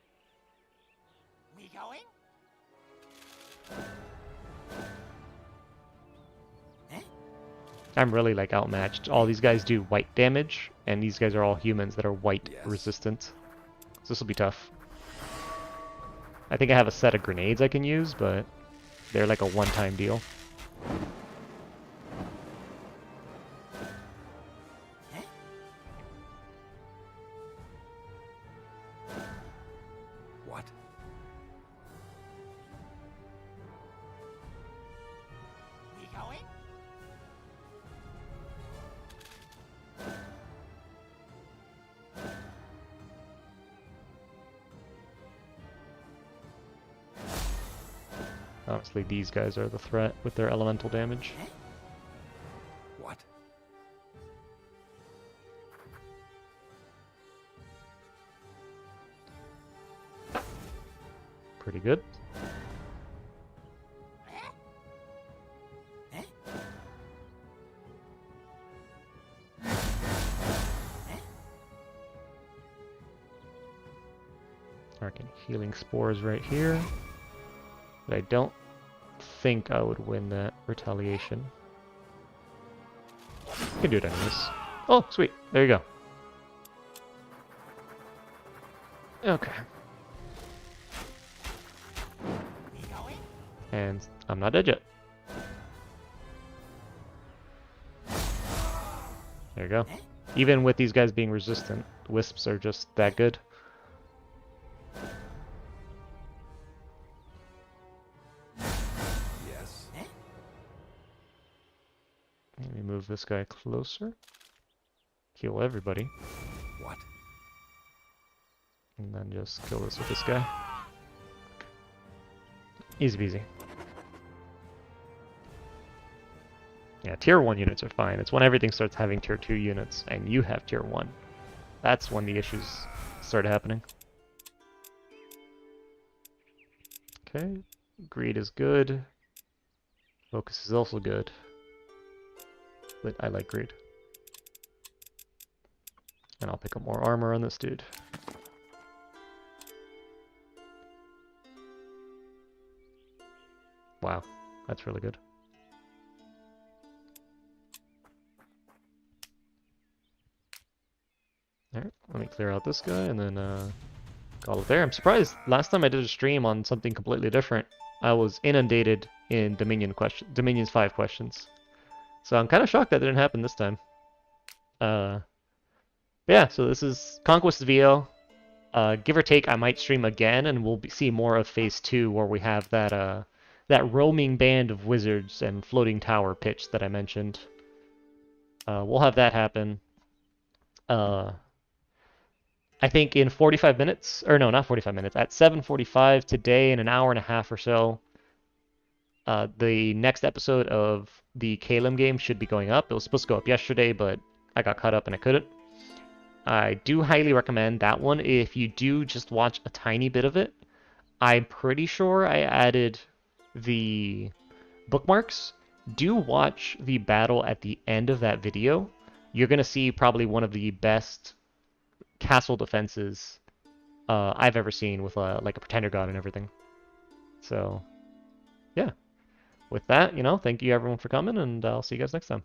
We going? I'm really like outmatched. All these guys do white damage, and these guys are all humans that are white Yes. resistant. So this will be tough. I think I have a set of grenades I can use, but they're like a one-time deal. What? We going? Honestly, these guys are the threat with their elemental damage. What? Pretty good. Arcane healing spores right here. But I don't think I would win that retaliation. I can do it anyways. Oh, sweet. There you go. Okay. We going? And I'm not dead yet. There you go. Even with these guys being resistant, wisps are just that good. Yes. Let me move this guy closer. Kill everybody. What? And then just kill this with this guy. Easy peasy. Yeah, tier 1 units are fine. It's when everything starts having tier 2 units and you have tier 1. That's when the issues start happening. Okay, greed is good. Focus is also good. But I like greed. And I'll pick up more armor on this dude. Wow, that's really good. Alright, let me clear out this guy and then call it there. I'm surprised last time I did a stream on something completely different, I was inundated in Dominion's 5 questions. So I'm kind of shocked that didn't happen this time. Yeah, so this is Conquest VO. Give or take, I might stream again and we'll see more of Phase 2 where we have that that roaming band of wizards and floating tower pitch that I mentioned. We'll have that happen. I think in 45 minutes, or no, not 45 minutes, at 7:45 today, in an hour and a half or so, the next episode of the Calum game should be going up. It was supposed to go up yesterday, but I got caught up and I couldn't. I do highly recommend that one if you do just watch a tiny bit of it. I'm pretty sure I added the bookmarks. Do watch the battle at the end of that video. You're going to see probably one of the best castle defenses I've ever seen with like a pretender god and everything. So, yeah. With that, thank you everyone for coming, and I'll see you guys next time.